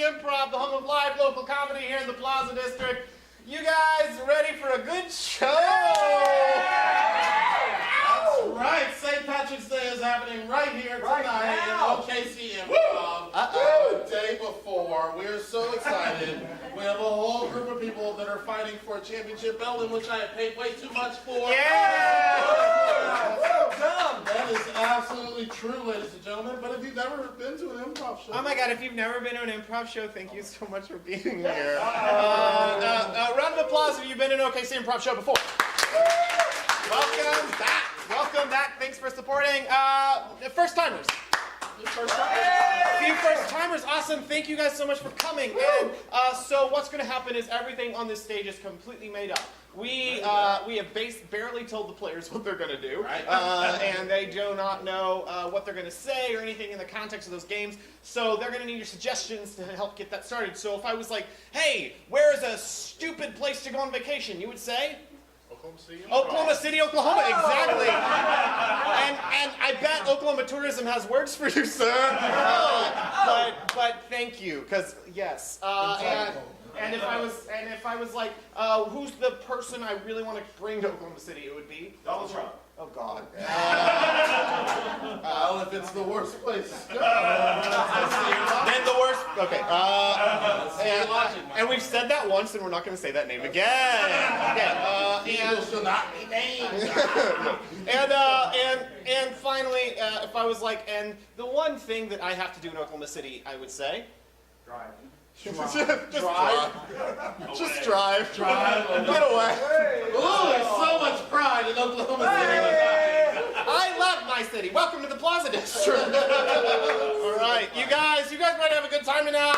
Improv, the home of live local comedy here in the Plaza District. You guys ready for a good show? That's right. St. Patrick's Day is happening right here tonight in OKC Improv. The day before. We're so excited. We have a whole group of people that are fighting for a championship belt in which I have paid way too much for. That is absolutely true, ladies and gentlemen. But if you've never been to an improv show... Oh my God, if you've never been to an improv show, thank you so much for being here. Round of applause if you've been to an OKC Improv show before. Welcome back. Welcome back. Thanks for supporting. First timers. A few first timers. Awesome. Thank you guys so much for coming. And so what's going to happen is everything on this stage is completely made up. We have barely told the players what they're going to do, and they do not know what they're going to say or anything in the context of those games. So they're going to need your suggestions to help get that started. So if I was like, "Hey, where is a stupid place to go on vacation?" you would say. Oklahoma City, Oklahoma, exactly. And I bet Oklahoma Tourism has words for you, sir. But thank you, because yes. And if I was like, who's the person I really want to bring to Oklahoma City? It would be Donald Trump. Oh God. Well, if it's the worst place to go, then the worst. Okay. And we've said that once, and we're not going to say that name again. People should not be named. And finally, if I was like, and the one thing that I have to do in Oklahoma City, I would say, Drive. Just drive. Just drive. Get away. Oh, there's so much pride in Oklahoma City. I love my city. Welcome to the Plaza District. All right, you guys ready to have a good time tonight?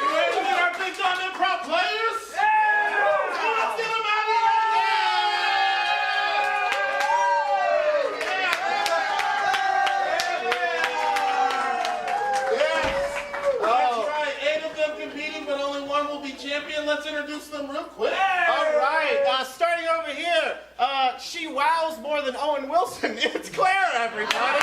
You ready to meet our big time improv players? Let's get them out of here! That's right, 8 of them competing, but only one will be champion. Let's introduce them real quick. All right, starting over here, she wows more than Owen Wilson. It's Claire, everybody.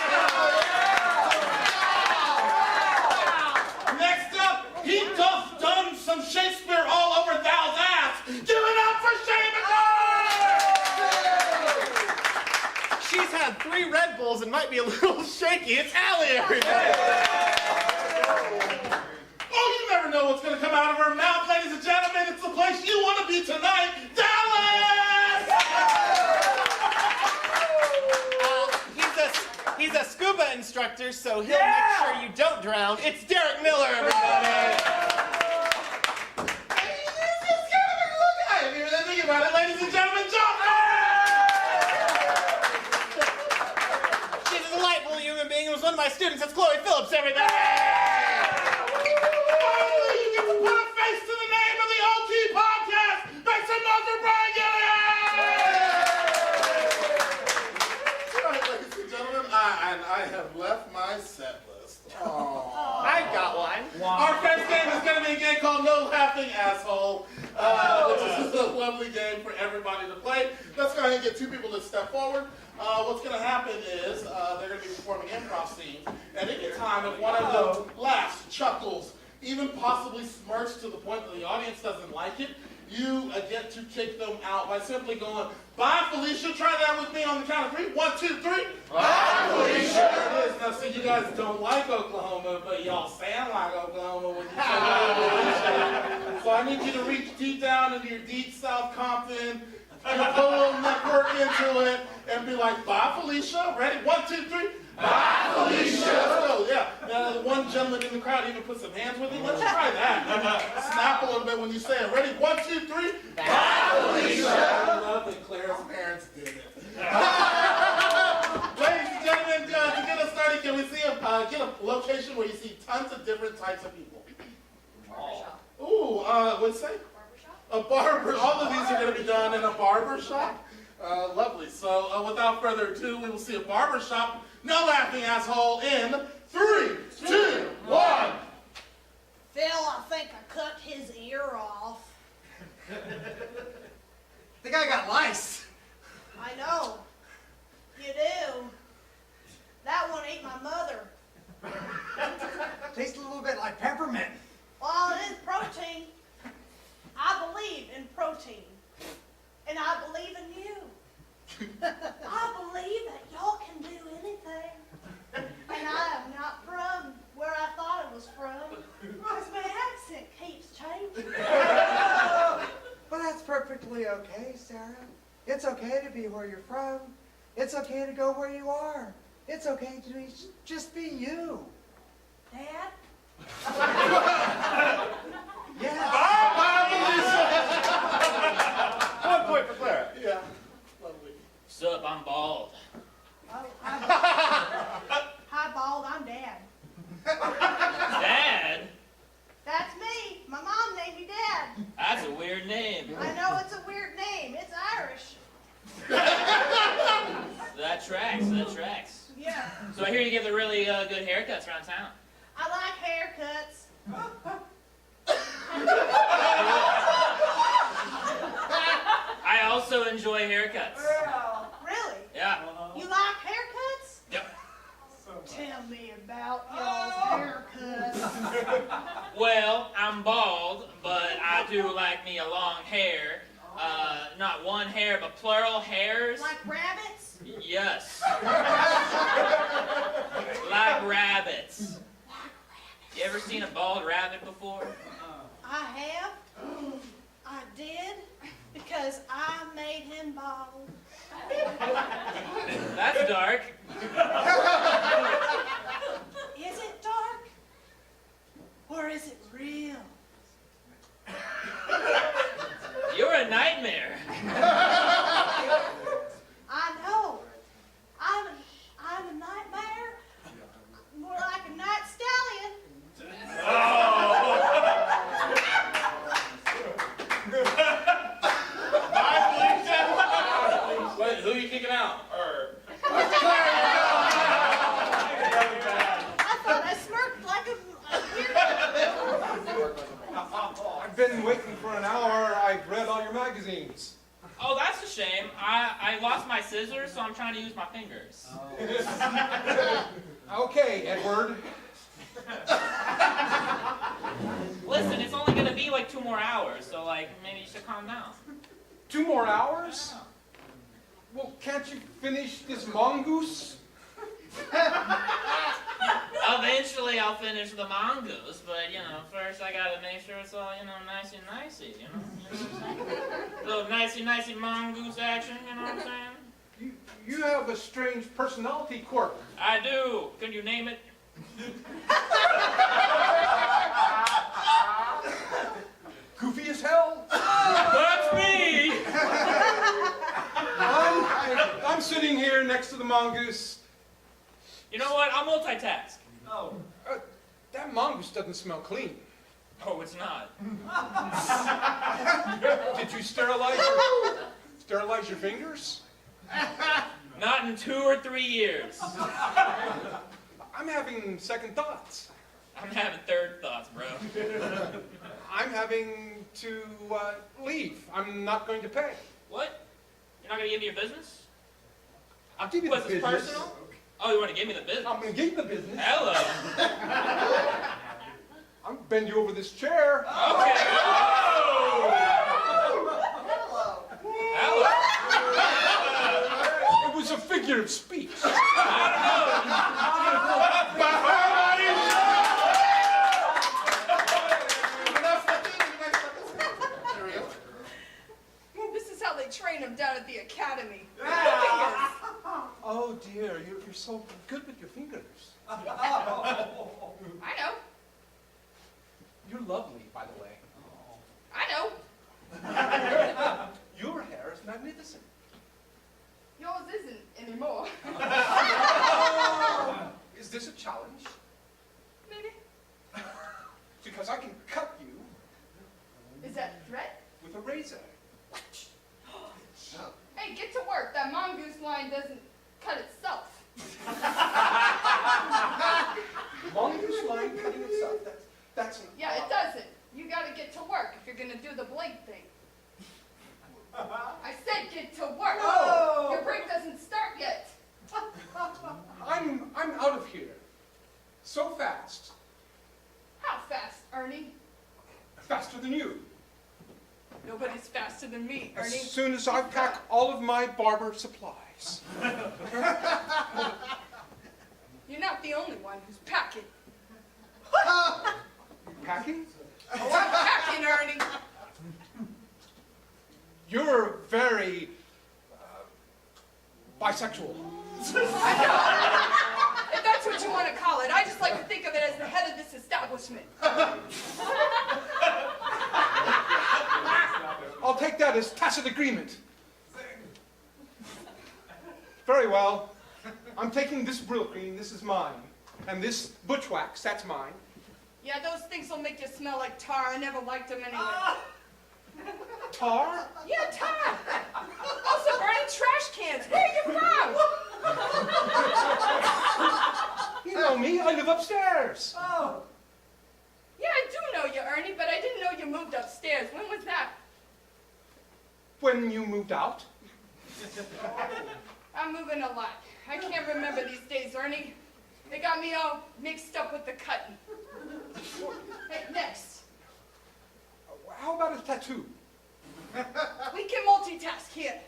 Next up, he doth done some Shakespeare all over thou's ass. Give it up for Shane! She's had 3 Red Bulls and might be a little shaky. It's Allie, everybody. Oh, you never know what's going to come out of her mouth, ladies and gentlemen. It's the place you want to be tonight, Dallas! He's a scuba instructor, so he'll make sure you don't drown. It's Derek Miller, everybody. It's kind of a little guy if you really think about it, ladies and gentlemen, John! She's a delightful human being. Who was one of my students. It's Chloe Phillips, everybody. Finally, you get to put a face to the name of the OT podcast. Make some noise for Brian Gillian! All right, ladies and gentlemen, I have left my set list. I got one. Our first game is going to be a game called No Laughing Asshole, which is a lovely game for everybody to play. Let's go ahead and get 2 people to step forward. What's going to happen is they're going to be performing improv scenes. At any time, if one of them laughs, chuckles, even possibly smirks to the point that the audience doesn't like it, you get to kick them out by simply going, "Bye, Felicia." Try that with me on the count of 3. 1, 2, 3. Bye, Felicia. There it is. Now, see, you guys don't like Oklahoma, but y'all sound like Oklahoma when you say "Bye, Felicia." So I need you to reach deep down into your deep South Compton, put a little network into it, and be like, "Bye, Felicia." Ready? 1, 2, 3. Bye, Felicia. Let's go. Yeah. Now, one gentleman in the crowd even put some hands with him. Let's try that. Snap a little bit when you say it. Ready? 1, 2, 3. Bye, Felicia. I love that Claire's parents did it. Ladies and gentlemen, to get us started, can we see get a location where you see tons of different types of people? Barbershop. Ooh, what'd you say? Barbershop? A barber. All of these are going to be done in a barber shop. Lovely. So without further ado, we will see a barber shop. No laughing, asshole. In 3, 2, 1. Phil, I think I cut his ear off. The guy got lice. I know. You do. That one ate my mother. Tastes a little bit like peppermint. Well, it is protein. I believe in protein. And I believe in you. I believe that y'all can do anything. And I am not from where I thought it was from. Because my accent keeps changing. Well, that's perfectly okay, Sarah. It's okay to be where you're from. It's okay to go where you are. It's okay to just be you. Dad? Yeah. One point for Clara. Yeah. Lovely. Sup, I'm bald. Oh, hi, Bald. I'm Dad. Dad? That's me. My mom named me Dad. That's a weird name. I know it's a weird name. It's Irish. That tracks. Yeah. So I hear you give the really good haircuts around town. I like haircuts. I also enjoy haircuts. Really? Yeah. You like haircuts? Yep. Tell me about y'all's haircuts. Well, I'm bald, but I do like me a long hair. Not one hair, but plural hairs. Like rabbits? Yes. Like rabbits. You ever seen a bald rabbit before? I have. I did. Because I made him bald. That's dark. Is it dark? Or is it real? You're a nightmare. I know. I'm a nightmare. More like a night stallion. Wait, who are you kicking out? I thought I smirked like a weirdo. I've been waiting for an hour. I've read all your magazines. Oh, that's a shame. I lost my scissors, so I'm trying to use my fingers. Okay, Edward. Listen, it's only gonna be like 2 more hours, so like maybe you should calm down. 2 more hours? Well, can't you finish this mongoose? Eventually I'll finish the mongoose, but you know, first I gotta make sure it's all, you know, nicey, you know? A little nicey mongoose action, you know what I'm saying? You have a strange personality quirk. I do. Can you name it? Goofy as hell. That's me! I'm sitting here next to the mongoose. You know what? I'll multitask. That mongoose doesn't smell clean. Oh, it's not. Did you sterilize your fingers? Not in 2 or 3 years. I'm having second thoughts. I'm having third thoughts, bro. I'm having to leave. I'm not going to pay. What? You're not gonna give me your business? I'll give you What's the this business. personal? Oh, you want to give me the business? I'm going to give you the business. Hello. I'm going to bend you over this chair. Okay. Oh! Hello. It was a figure of speech. This is how they train them down at the academy. Oh dear, you're so good with your fingers. I know. You're lovely, by the way. I know. Your hair is magnificent. Yours isn't anymore. Is this a challenge? Maybe. Because I can cut you Is that a threat? with a razor. Hey, get to work. faster than me, As Ernie. soon as I pack all of my barber supplies. You're not the only one who's packing. Packing? Oh, I'm packing, Ernie. You're very bisexual. If that's what you want to call it, I just like to think of it as the head of this establishment. I'll take that as tacit agreement. Very well. I'm taking this Brill cream, this is mine. And this butch wax, that's mine. Yeah, those things will make you smell like tar. I never liked them anyway. Tar? Yeah, tar. Also burning trash cans. Where are you from? You know me, I live upstairs. Oh, Yeah, I do know you, Ernie, but I didn't know you moved upstairs. When was that? When you moved out? I'm moving a lot. I can't remember these days, Ernie. They got me all mixed up with the cutting. Hey, next. How about a tattoo? We can multitask here.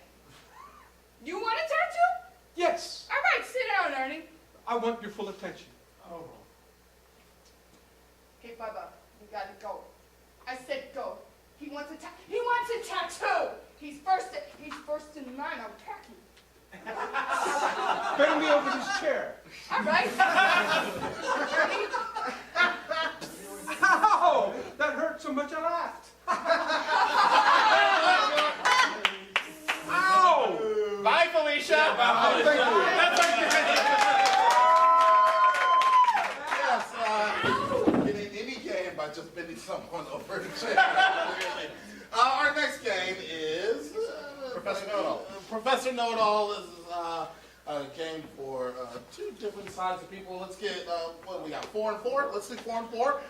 You want a tattoo? Yes, All right, sit down, Ernie. I want your full attention. Hey, Bubba, we gotta go. I said go. He wants a tattoo. He's first in line on packing. Bend me over this chair. All right. Ernie, Ow! That hurt so much I laughed. Ow! Bye, Felicia. Oh, thank you. That's our Yes, in any game by just bending someone over the chair. Our next game is Professor Know-It-All. Professor Know-It-All is a game for two different sides of people. Let's get what we got, 4 and 4. Let's do 4 and 4.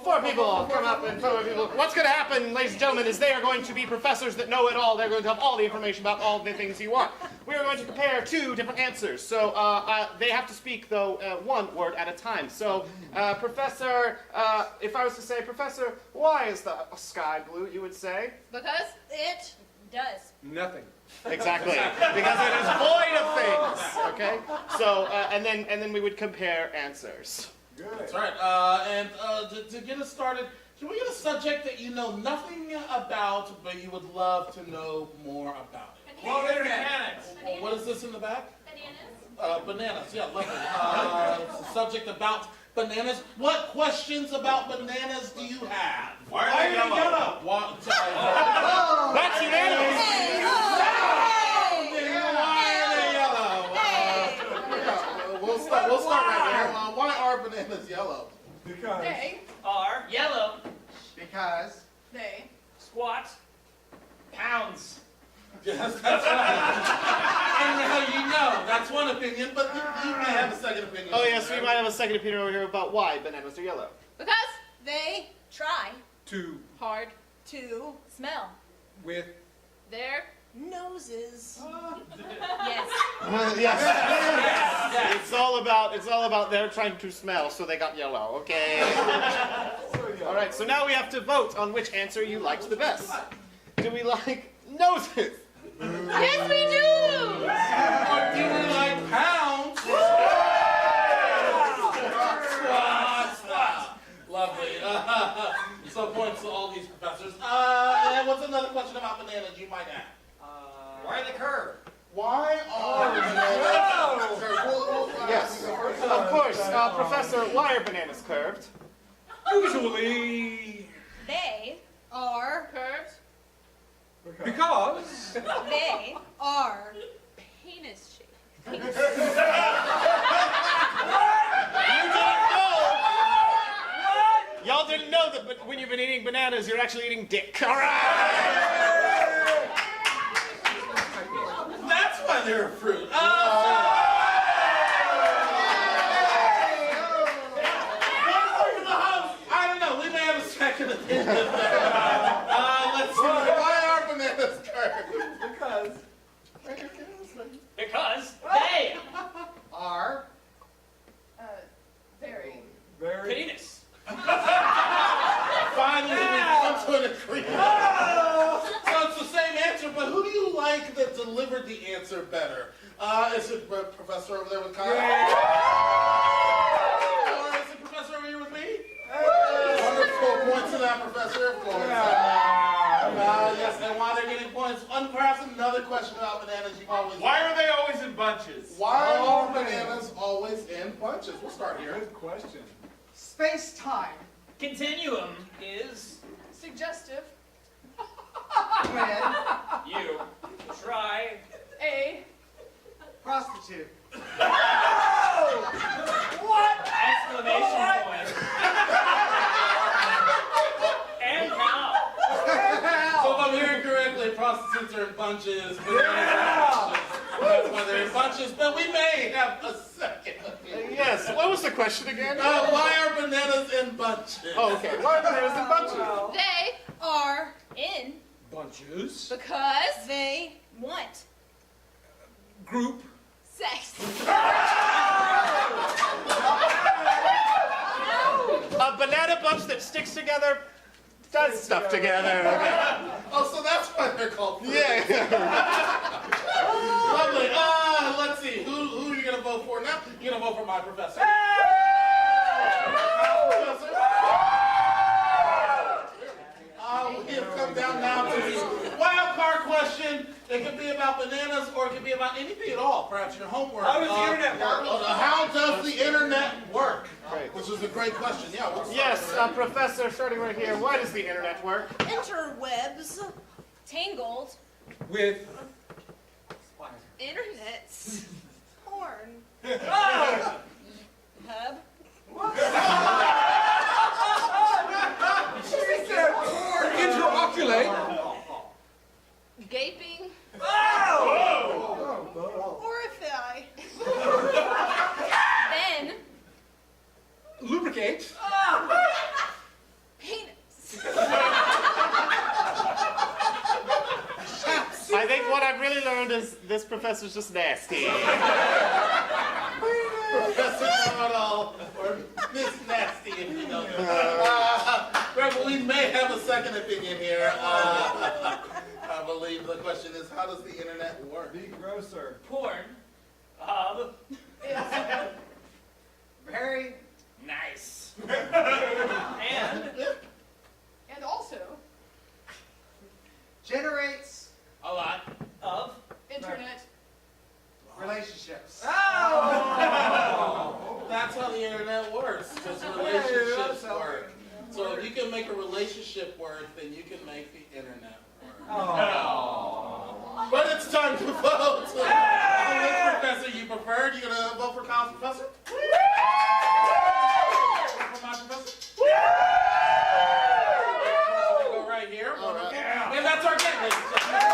Four people come up and four people. What's going to happen, ladies and gentlemen, is they are going to be professors that know it all. They're going to have all the information about all the things you want. We are going to compare two different answers. So they have to speak, though, one word at a time. So, Professor, if I was to say, Professor, why is the sky blue, you would say? Because it does. Nothing. Exactly, because it is void of things. Okay. So, and then we would compare answers. That's right. And to get us started, can we get a subject that you know nothing about, but you would love to know more about it? Mechanics. What is this in the back? Bananas. Bananas. Yeah, lovely. It's a subject about bananas. What questions about bananas do you have? Why are they yellow? That's unanimous. We'll start right there. Why are bananas yellow? because. they, Are yellow. Because. they. Squat. Pounds. Yes, that's right. And now you know. That's one opinion, but you may have a second opinion. Oh yes, we might have a second opinion over here about why bananas are yellow. Because they try To hard to smell with their noses. Yes. Yes. It's all about they're trying to smell, so they got yellow. Okay. All right. So now we have to vote on which answer you liked the best. Do we like noses? Yes, we do. Or do we like pounds? Squats. Lovely. So points to all these professors. And what's another question about bananas you might have? Why are they curved? Why are bananas? Yes. Of course, Professor. Why are bananas curved? usually They are curved. because They are penis shaped. You didn't know. Y'all didn't know that, but when you've been eating bananas, you're actually eating dick. All right. That's why they're a fruit. I don't know. We may have a second opinion there. Let's see. Why are bananas curved? Because they Are. Very. Very. penis. Finally, we come to an agreement. delivered the answer better. Is it Professor over there with Kyle? Or is it Professor over here with me? Wonderful. Points to that, Professor, of course. Yes, and while they're getting points, perhaps another question about bananas you've always... Why are they always in bunches? Why are bananas always in bunches? We'll start here. Good question. Space-time. Continuum is Suggestive. When you. Try. A. prostitute. Exclamation point. And now. So if I'm hearing correctly, prostitutes are in bunches, bananas are in bunches. That's why they're in bunches, but we may have a second opinion. Yes, what was the question again? Why are bananas in bunches? Oh, okay. Why are bananas in bunches? They are in Bunches. because they want Group. sex. A banana bunch that sticks together does stuff together. Okay. Oh, so that's why they're called fruit. Yeah. Lovely. Let's see. Who are you going to vote for now? You're going to vote for my professor. Professor. We have come down now to the wild card question. It could be about bananas or it could be about anything at all. Perhaps your homework. How does the internet work? How does the internet work? Great. Which is a great question. Yeah. We'll start Yes, there. Professor, starting right here. Why does the internet work? Interwebs. Tangled. With. Internets. Porn. Hub. Interoculate. Gaping. Horrify. Then. Lubricate. Penis. I think what I've really learned is this professor's just nasty. Professor Know-it-all, or Miss Nasty, if you know that. Right, well, we may have a second opinion here. I believe the question is, how does the internet work? Be grosser. Porn. Hub. Very Nice. And also, generates A lot of. internet. relationships. That's how the internet works, because relationships work. So if you can make a relationship work, then you can make the internet work. But it's time to vote. Which professor you preferred? You gonna vote for Kyle's professor? Vote for my professor? Go right here. Wonderful. And that's our game, ladies and gentlemen.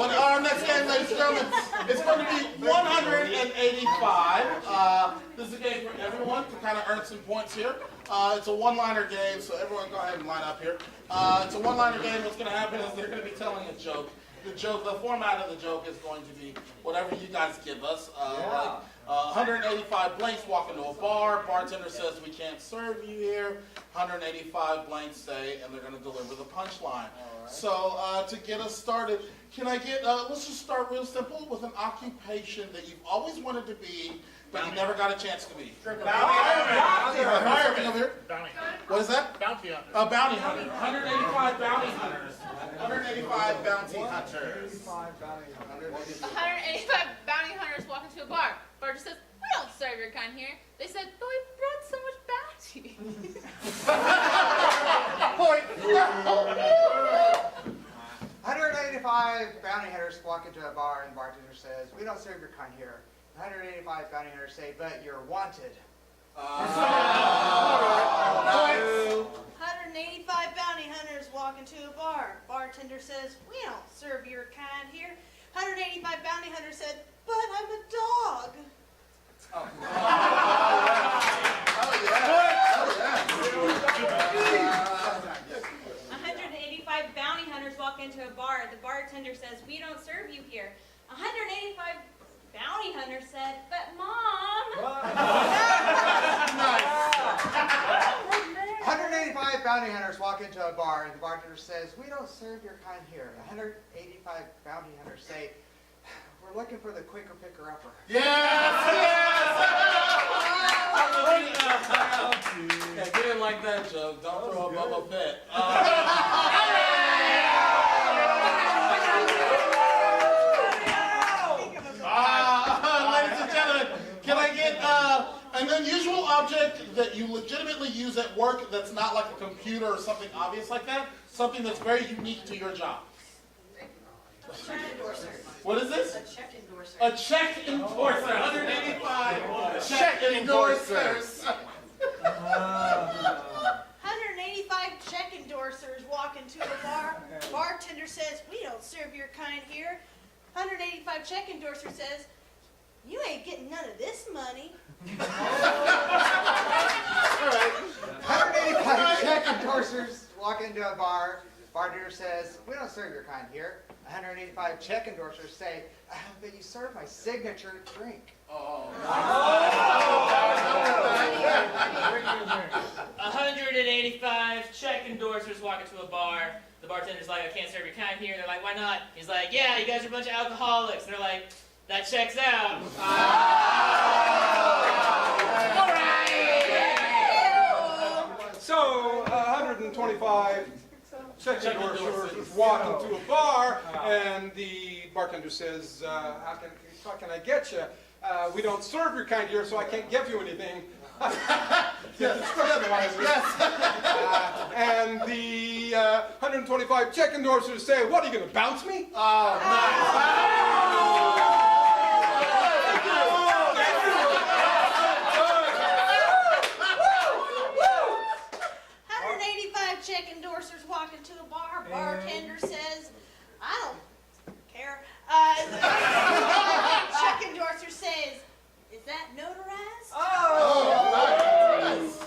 Our next game, ladies and gentlemen, is going to be 185. This is a game for everyone to kind of earn some points here. It's a one-liner game, so everyone go ahead and line up here. It's a one-liner game. What's going to happen is they're going to be telling a joke. The format of the joke is going to be whatever you guys give us. Like 185 blanks walk into a bar. Bartender says we can't serve you here. 185 blanks say, and they're going to deliver the punchline. So to get us started, can I get? Let's just start real simple with an occupation that you've always wanted to be, but you never got a chance to be. Fireman. What is that? Bounty hunter. A bounty hunter. 185 bounty hunters. 185 bounty hunters. 185 bounty hunters walk into a bar. Bartender says, "We don't serve your kind here." They said, "But we brought so much bounty." Point. 185 bounty hunters walk into a bar and the bartender says, "We don't serve your kind here." 185 bounty hunters say, "But you're wanted." 185 bounty hunters walk into a bar. Bartender says, "We don't serve your kind here." 185 bounty hunters said, "But I'm a dog." Oh yeah. 185 bounty hunters walk into a bar. The bartender says, "We don't serve you here." 185 bounty hunters said, "But Mom." Nice. bounty hunters walk into a bar and the bartender says, "We don't serve your kind here." 185 bounty hunters say, "We're looking for the quicker picker-upper." Yes! Yeah, get in like that, Joe. Don't throw a Bubba fit. Ladies and gentlemen, can I get an unusual object that you legitimately use at work that's not like a computer or something obvious like that? Something that's very unique to your job. What is this? A check endorser. A check endorser. 185 check endorsers. 185 check endorsers walk into a bar. Bartender says, "We don't serve your kind here." 185 check endorser says, "You ain't getting none of this money." All right. 185 check endorsers walk into a bar. Bartender says, "We don't serve your kind here." 185 check endorsers say, "But you serve my signature drink." 185 check endorsers walk into a bar. The bartender's like, "I can't serve your kind here." They're like, "Why not?" He's like, "Yeah, you guys are a bunch of alcoholics." They're like, "That checks out." All right. So, 125 check endorsers walk into a bar, and the bartender says, how can I get you? We don't serve your kind here, so I can't give you anything. Yes. And the 125 check endorsers say, "What, are you going to bounce me?" Oh, nice. 185 check endorsers walk into a bar. Bartender says, "I don't care." Check endorser says, "Is that notarized?" Oh, nice.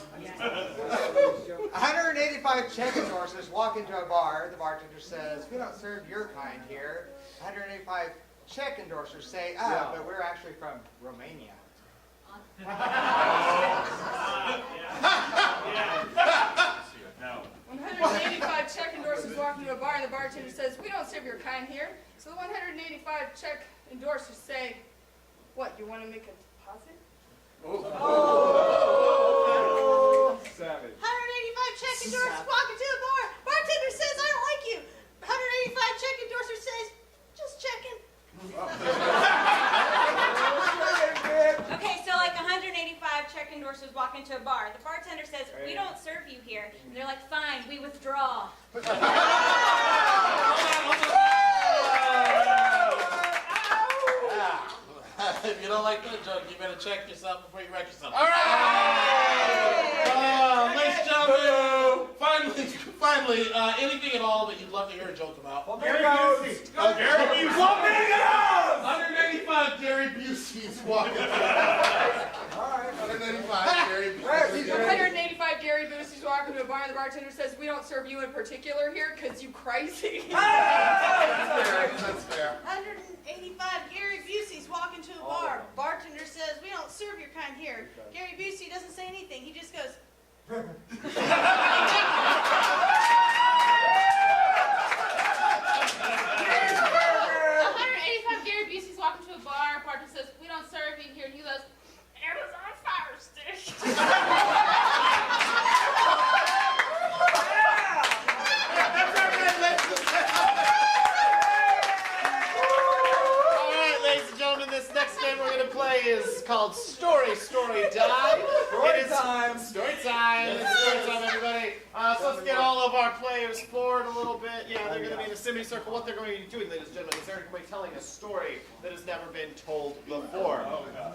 185 check endorsers walk into a bar. The bartender says, "We don't serve your kind here." 185 check endorsers say, "But we're actually from Romania." 185 check endorsers walk into a bar and the bartender says, "We don't serve your kind here." So the 185 check endorsers say, "What, you want to make a deposit?" Savage. 185 check endorsers walk into a bar. Bartender says, "I don't like you." 185 check endorser says, "Just checking." Okay, so like 185 check endorsers walk into a bar. The bartender says, "We don't serve you here." And they're like, "Fine, we withdraw." If you don't like that joke, you better check yourself before you wreck yourself. All right! Ladies and gentlemen, finally, anything at all that you'd love to hear a joke about? Gary Busey. Gary Busey. 185 Gary Busey's walking. All right, 185 Gary Busey's. 185 Gary Busey's walk into a bar and the bartender says, "We don't serve you in particular here because you crazy." That's fair. 185 Gary Busey's walk into a bar. Bartender says, "We don't serve your kind here." Gary Busey doesn't say anything. He just goes, 185 Gary Busey's walking to a bar. Bartender says, "We don't serve you here." And he goes, "Amazon Fire Stick." Ladies and gentlemen, this next game we're going to play is called Story, Story, Die. Story time. Story time. It's story time, everybody. So let's get all of our players forward a little bit. Yeah, they're going to be in a semicircle. What they're going to be doing, ladies and gentlemen, is they're going to be telling a story that has never been told before.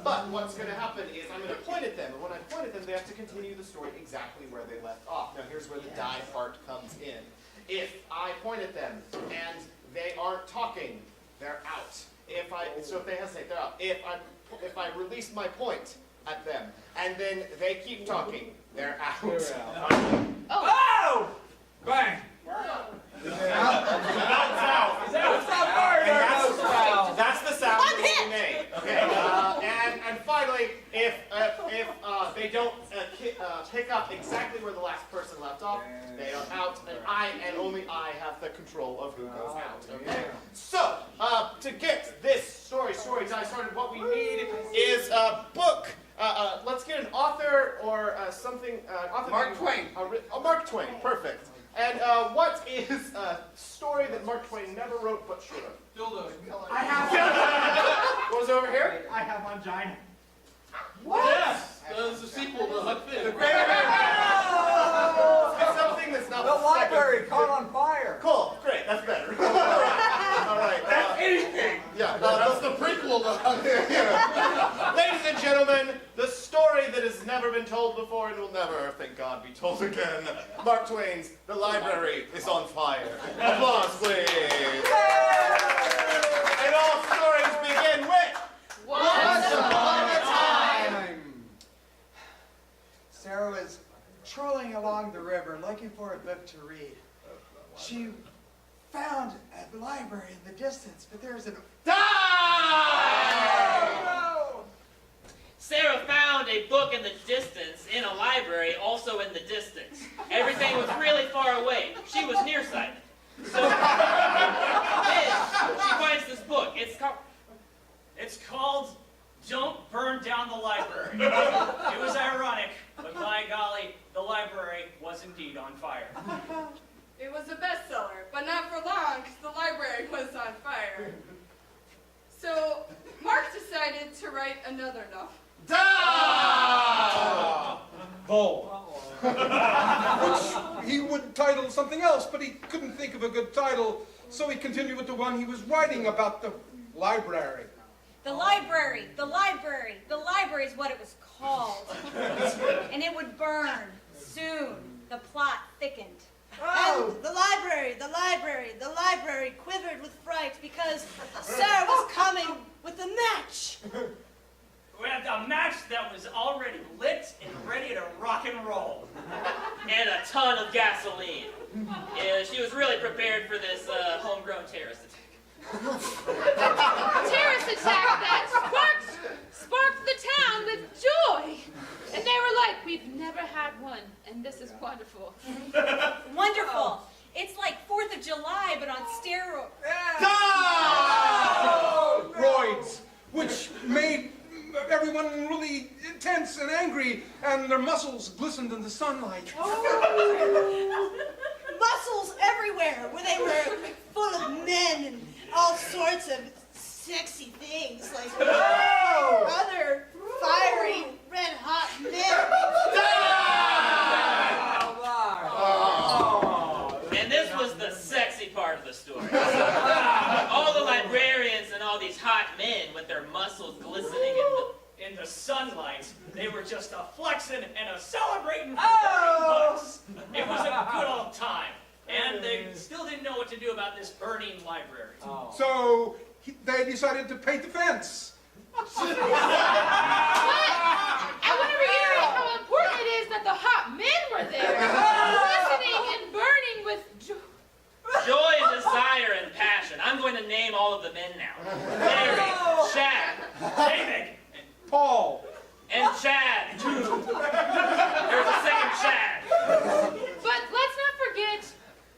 But what's going to happen is I'm going to point at them, and when I point at them, they have to continue the story exactly where they left off. Now, here's where the die part comes in. If I point at them and they aren't talking, they're out. If they hesitate, they're out. If I release my point at them and then they keep talking, they're out. Oh! Bang. That's the sound that we made. Okay. And finally, if they don't pick up exactly where the last person left off. They are out, and I and only I have the control of who goes out. Okay. So to get this story time started, what we need is a book. Let's get an author or something. Author Mark Twain. Mark Twain. Perfect. And what is a story that Mark Twain never wrote but should have? I have. What was over here? I have Mangina. Yes, there's a sequel to Huck Finn. It's something that's not The library caught on fire. Cool. Great. That's better. All right. That's anything. Yeah. That's the prequel to Huck Finn. Ladies and gentlemen, the story that has never been told before and will never, thank God, be told again. Mark Twain's The Library is on Fire. Applause, please. And all stories begin with Once upon a time. Sarah was trolling along the river looking for a book to read. She found a library in the distance, but there's an... Sarah found a book in the distance in a library, also in the distance. Everything was really far away. She was nearsighted. So then she finds this book. It's called Don't Burn Down the Library. It was ironic, but by golly, the library was indeed on fire. It was a bestseller, but not for long, because the library was on fire. So Mark decided to write another novel. Which he would title something else, but he couldn't think of a good title, so he continued with the one he was writing about the library. The library is what it was called. And it would burn soon. The plot thickened. And the library quivered with fright because Sarah was coming with a match. We had a match that was already lit and ready to rock and roll. And a ton of gasoline. Yeah, she was really prepared for this homegrown terrorist attack. terrorist attack that sparked the town with joy. And they were like, we've never had one, and this is wonderful. Wonderful. It's like 4th of July, but on steroids. Roids, which made everyone really intense and angry, and their muscles glistened in the sunlight. Muscles everywhere, where they were full of men and all sorts of sexy things, like other fiery, red-hot men. And this was the sexy part of the story. All the librarians and all these hot men with their muscles glistening In the sunlight, they were just a flexing and a celebrating for $30. It was a good old time. And they still didn't know what to do about this burning library. So they decided to paint the fence. But I want to reiterate how important it is that the hot men were there, listening and burning with joy. joy and desire and passion. I'm going to name all of the men now. Larry, Shad, David, Paul. and Chad. There's a second Chad. But let's not forget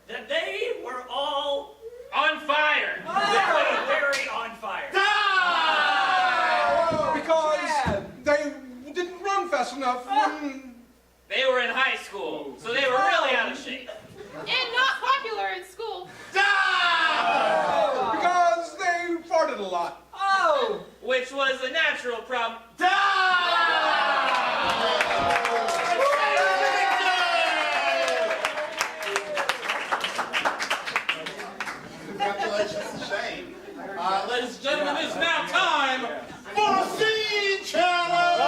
that they were all On fire. very, very on fire. Because they didn't run fast enough when... They were in high school, so they were really out of shape. and not popular in school. Because they farted a lot. Which was a natural problem. Congratulations to Shane. Ladies and gentlemen, it's now time for a scene challenge!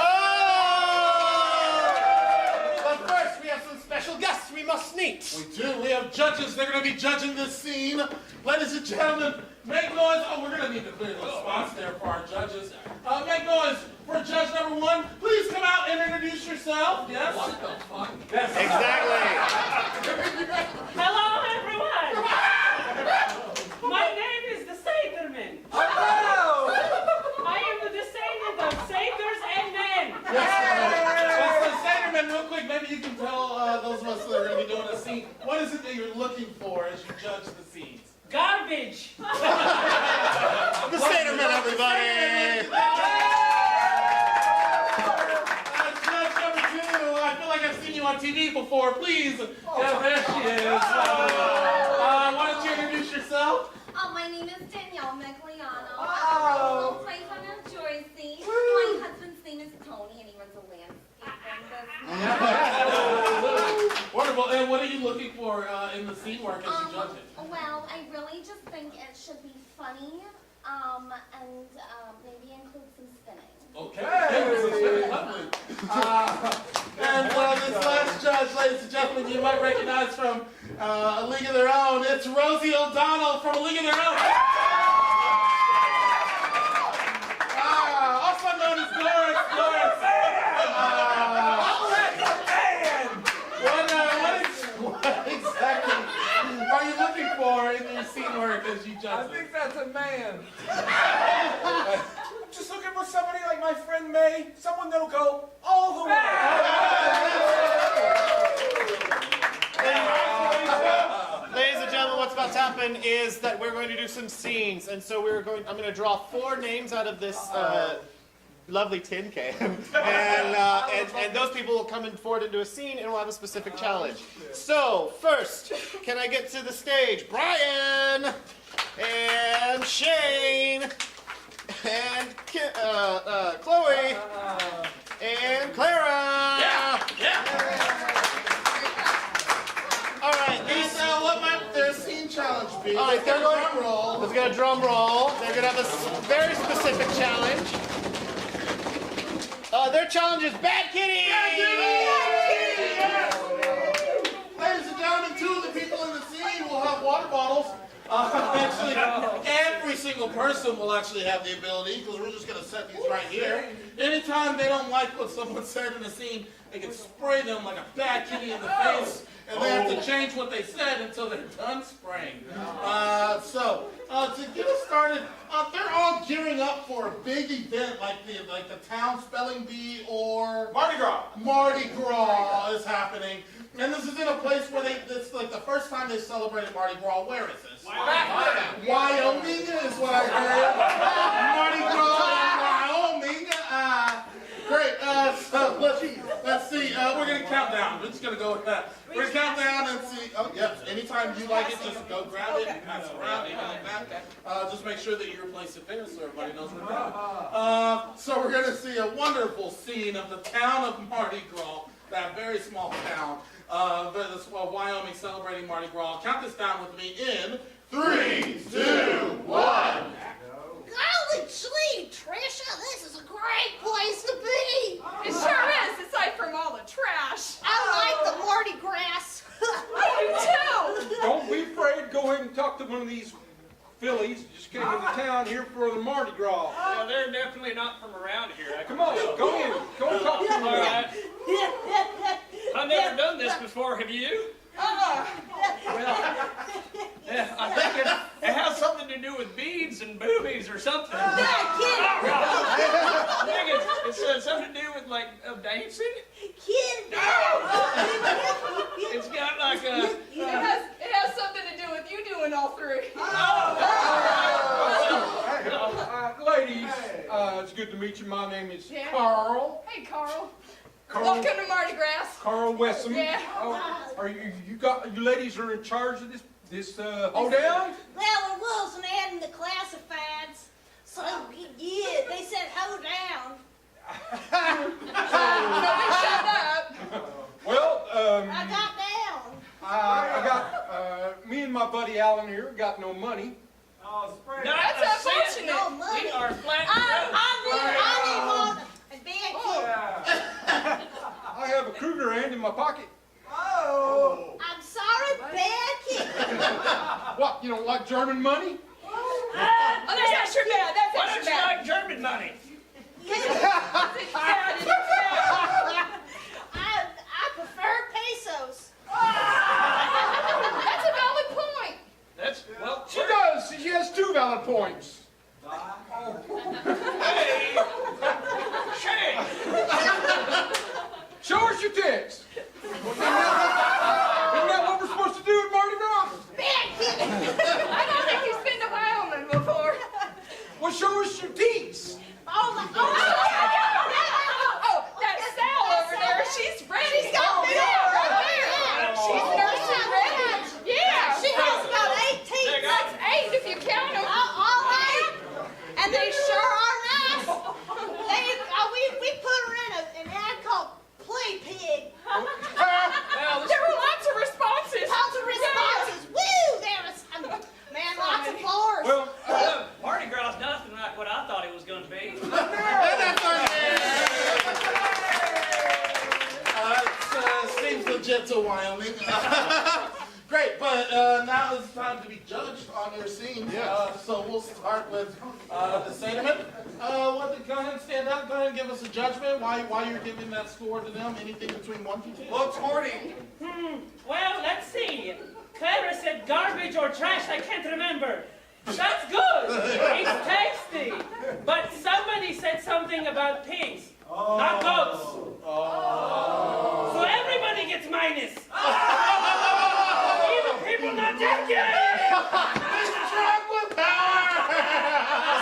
But first, we have some special guests we must meet. We do. We have judges. They're going to be judging this scene. Ladies and gentlemen, make noise. Oh, we're going to need to clear the spots there for our judges. Make noise for judge number 1. Please come out and introduce yourself. Yes? What the fuck? Exactly. Hello, everyone. My name is the Satyr-man. I am the descendant of satyrs and men. Yes, the Satyr-man. quick, maybe you can tell those of us that are going to be doing a scene, what is it that you're looking for as you judge the scenes? Garbage. The Staterman, everybody! Judge number 2, I feel like I've seen you on TV before. Please. Yeah, there she is. Why don't you introduce yourself? My name is Danielle Megliano. Oh. I'm place on a Joy scene. My husband's name is Tony, and he runs a landscaping business. Wonderful. And what are you looking for in the scene work as you judge it? Well, I really just think it should be funny, and maybe include some spinning. Okay. Hey. Lovely. And this last judge, ladies and gentlemen, you might recognize from A League of Their Own. It's Rosie O'Donnell from A League of Their Own. Also known as Doris. What exactly are you looking for in your scene work as you judge? I think that's a man. I'm just looking for somebody like my friend May, someone that'll go all the way. Ladies and gentlemen, what's about to happen is that we're going to do some scenes, and so I'm going to draw 4 names out of this lovely tin can, and those people will come forward into a scene, and we'll have a specific challenge. So first, can I get to the stage? Brian and Shane and Chloe and Clara. All right, what might their scene challenge be? All right, they're going drum roll. Let's get a drum roll. They're going to have a very specific challenge. Their challenge is Bad Kitty! Bad Kitty! Yes! Ladies and gentlemen, 2 of the people in the scene will have water bottles. Actually, every single person will actually have the ability, because we're just going to set these right here. Anytime they don't like what someone said in the scene, they can spray them like a bad kitty in the face, and they have to change what they said until they're done spraying. To get us started, they're all gearing up for a big event like the town spelling bee or Mardi Gras. Mardi Gras is happening. And this is in a place where it's like the first time they celebrated Mardi Gras. Where is this? Wyoming is what I heard. Mardi Gras in Wyoming. Great. So let's see. We're going to count down. We're just going to go with that. We're going to count down and see. Oh, yep. Anytime you like it, just go grab it and pass it around. Anything like that. Just make sure that you replace it there so everybody knows where we're going. So we're going to see a wonderful scene of the town of Mardi Gras, that very small town. Wyoming celebrating Mardi Gras. Count this down with me in 3, 2, 1. Golly gee, Trisha, this is a great place to be. It sure is, aside from all the trash. I like the Mardi Gras. I do too. Don't be afraid. Go ahead and talk to one of these fillies. Just came into town here for the Mardi Gras. Well, they're definitely not from around here. Come on, go in. Go and talk to them. All right. I've never done this before. Have you? Well, yeah, I think it has something to do with beads and boobies or something. I think it's something to do with like dancing. It's got like a. It has something to do with you doing all 3. Ladies, it's good to meet you. My name is Yeah. Carl. Hey, Carl. Carl. Welcome to Mardi Gras. Carl Wessam. Yeah. Are you ladies are in charge of this hold down? Well, it wasn't adding the classifieds. So, yeah, they said hold down. So we shut up. Well, I got down. I got me and my buddy Alan here got no money. Oh, spray. Not That's a cent. unfortunate. No money. We are flat. I need more. A bad kid. I have a Kruger hand in my pocket. Oh. I'm sorry, bad kid. What? You don't like German money? Oh, that's extra bad. That's Why don't extra you bad. like German money? It's bad. It's bad. I prefer pesos. That's a valid point. That's well. She does. She has 2 valid points. Hey, Shane. Show us your tits. Isn't that what we're supposed to do at Mardi Gras? I don't think he's been to Wyoming before. Well, show us your teats. Oh, That Sal over there, she's ready. She's got me right right there. She's nursing ready. Yeah. she has about 8 teeth. That's 8 if you count them. All 8, and they sure are nice. We put her in an ad called Play Pig. There were lots of responses. Lots of responses. Woo! There was, man, lots of floors. Well, Mardi Gras is nothing like what I thought it was going to be. Seems legit to Wyoming. Great, but now it's time to be judged on your scene. So we'll start with the Saterman. Go ahead and stand up. Go ahead and give us a judgment. Why you're giving that score to them? Anything between 1 to 10? Well, 20. Well, let's see. Clara said garbage or trash, I can't remember. That's good. It's tasty. But somebody said something about pigs, not goats. So everybody gets minus. Even people not dead yet. Mr. Trump with power!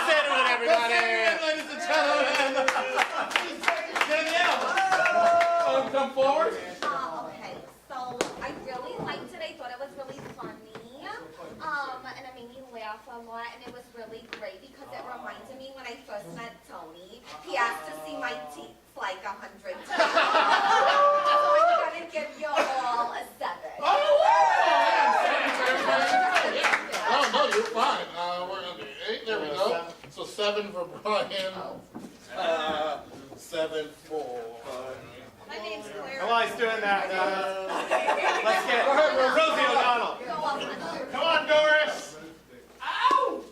Saterman, everybody. Ladies and gentlemen. Danielle, come forward. Okay, so I really liked it. I thought it was really funny. And it made me laugh a lot, and it was really great because it reminded me when I first met Tony. He asked to see my teeth like 100 times. So I'm gonna give you all a 7. Oh, no, you're fine. We're under 8. There we go. So 7 for Brian. 7 for... My name's Claire. While he's doing that, let's get Rosie O'Donnell. Come on, Doris. Ow!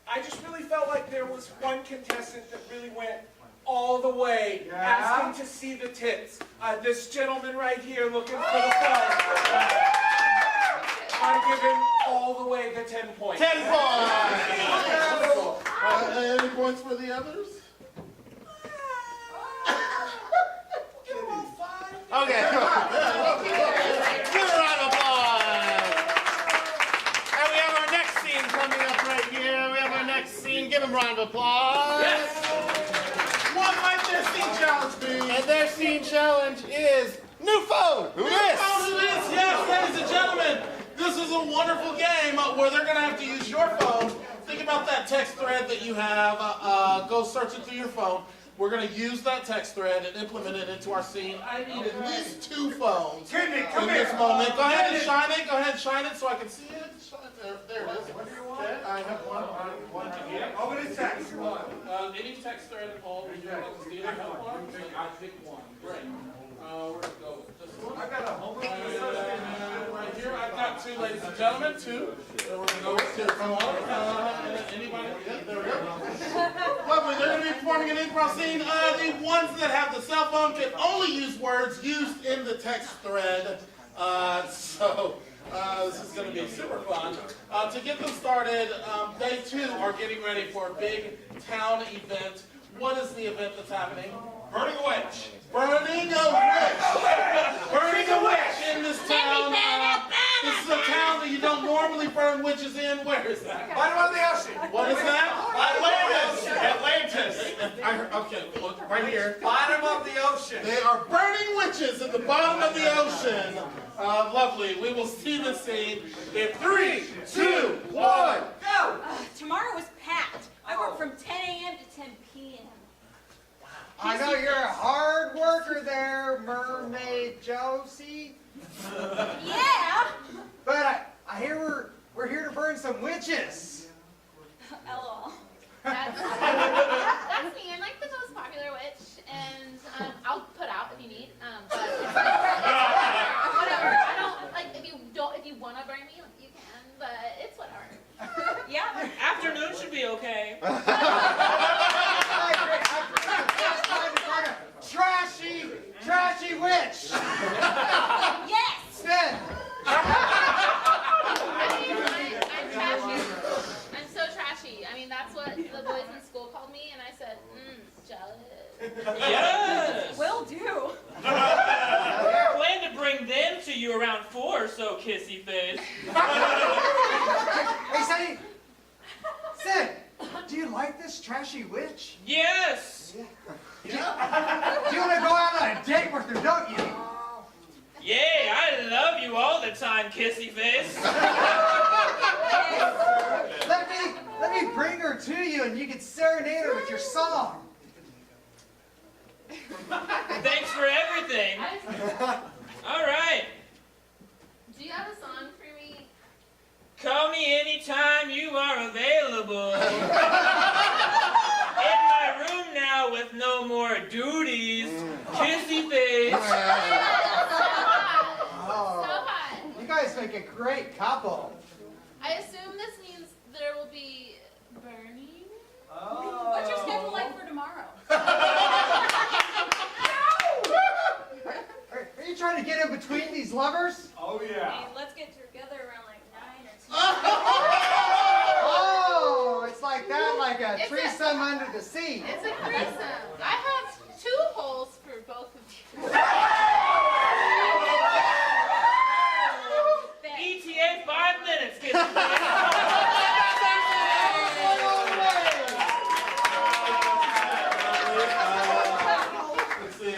I just really felt like there was one contestant that really went all the way, asking to see the tits. This gentleman right here looking for the fun. I'm giving all the way the 10 points. 10 points. Any points for the others? Okay. Give a round of applause. And we have our next scene coming up right here. We have our next scene. Give them a round of applause. Yes. What might their scene challenge be? And their scene challenge is new phone. Who this? Who this? Yes, ladies and gentlemen. This is a wonderful game where they're going to have to use your phone. Think about that text thread that you have. Go search it through your phone. We're going to use that text thread and implement it into our scene. I need at least 2 phones in this moment. Go ahead and shine it. Go ahead and shine it so I can see it. There it is. Okay, I have one here. Oh, what is that? Any text thread at all? Would you like to see it? I pick one. Great. Where to go with this one? I got a homework. Right here, I've got 2, ladies and gentlemen. 2. So we're going to go with 2. Anybody? Yeah, there we go. Lovely. They're going to be performing an improv scene. The ones that have the cell phone can only use words used in the text thread. This is going to be super fun. To get them started, they too are getting ready for a big town event. What is the event that's happening? Burning a witch. Burning a witch! Burning a witch in this town. This is a town that you don't normally burn witches in. Where is that? Bottom of the ocean. What is that? Atlantis. Okay, look, right here. Bottom of the ocean. They are burning witches at the bottom of the ocean. Lovely. We will see the scene in 3, 2, 1, go! Tomorrow is packed. I work from 10 a.m. to 10 p.m. I know you're a hard worker there, Mermaid Josie. Yeah. But I hear we're here to burn some witches. LOL. That's me. I'm like the most popular witch, and I'll put out if you need. But whatever. I don't like if you want to burn me, you can. But it's whatever. Yeah, afternoon should be okay. Trashy witch. Yes. Then. I'm trashy. I'm so trashy. I mean, that's what the boys in school called me, and I said, jealous. Yes. Will do. Plan to you around 4 or so, kissy face. Hey, Sonny. Sid, do you like this trashy witch? Yes! Do you want to go out on a date with her, don't you? Yay, I love you all the time, kissy face. Let me bring her to you and you can serenade her with your song. Thanks for everything. All right. Do you have a song for me? Call me anytime you are available. In my room now with no more duties. Kissy face. Oh, So hot. you guys make a great couple. I assume this means there will be burning? What's your schedule like for tomorrow? Are you trying to get in between these lovers? Oh, Hey, let's get together around like 9 or 10. Oh, it's like that, like a It's a- threesome under the sea. It's a threesome. I have 2 holes for both of you. ETA 5 minutes, kissy face. Let's see.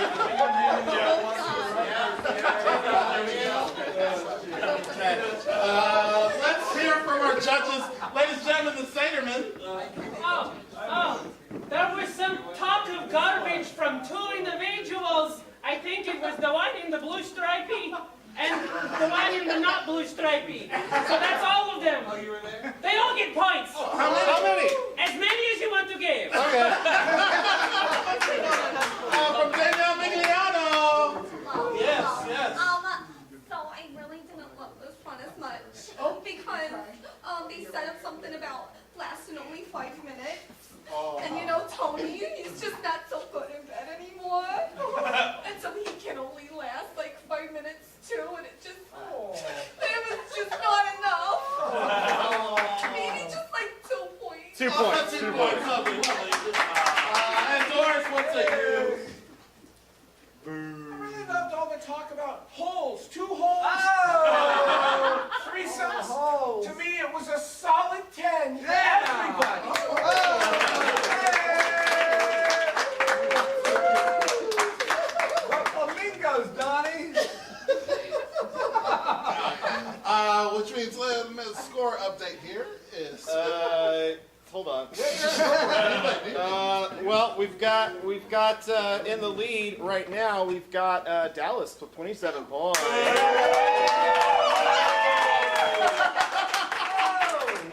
Let's hear from our judges. Ladies and gentlemen, the Saterman. Oh, there was some talk of garbage from 2 individuals. I think it was the one in the blue stripey and the one in the not blue stripey. So that's all of them. Oh, you were there? They all get points. How many? As many as you want to give. Okay. From Danielle Migliano. Yes, yes. So I really didn't love this one as much because they said something about lasting only 5 minutes. And you know, Tony, he's just not so good in bed anymore. And so he can only last like 5 minutes too, and it was just not enough. Maybe just like 2 points. 2 points. 2 points. Lovely, lovely. And Doris, what's it you? I really loved all the talk about holes. 2 holes. Threesomes. To me, it was a solid 10. Everybody. Flamingos, Donnie. Which means score update here is. Hold on. Well, we've got in the lead right now. We've got Dallas with 27 points.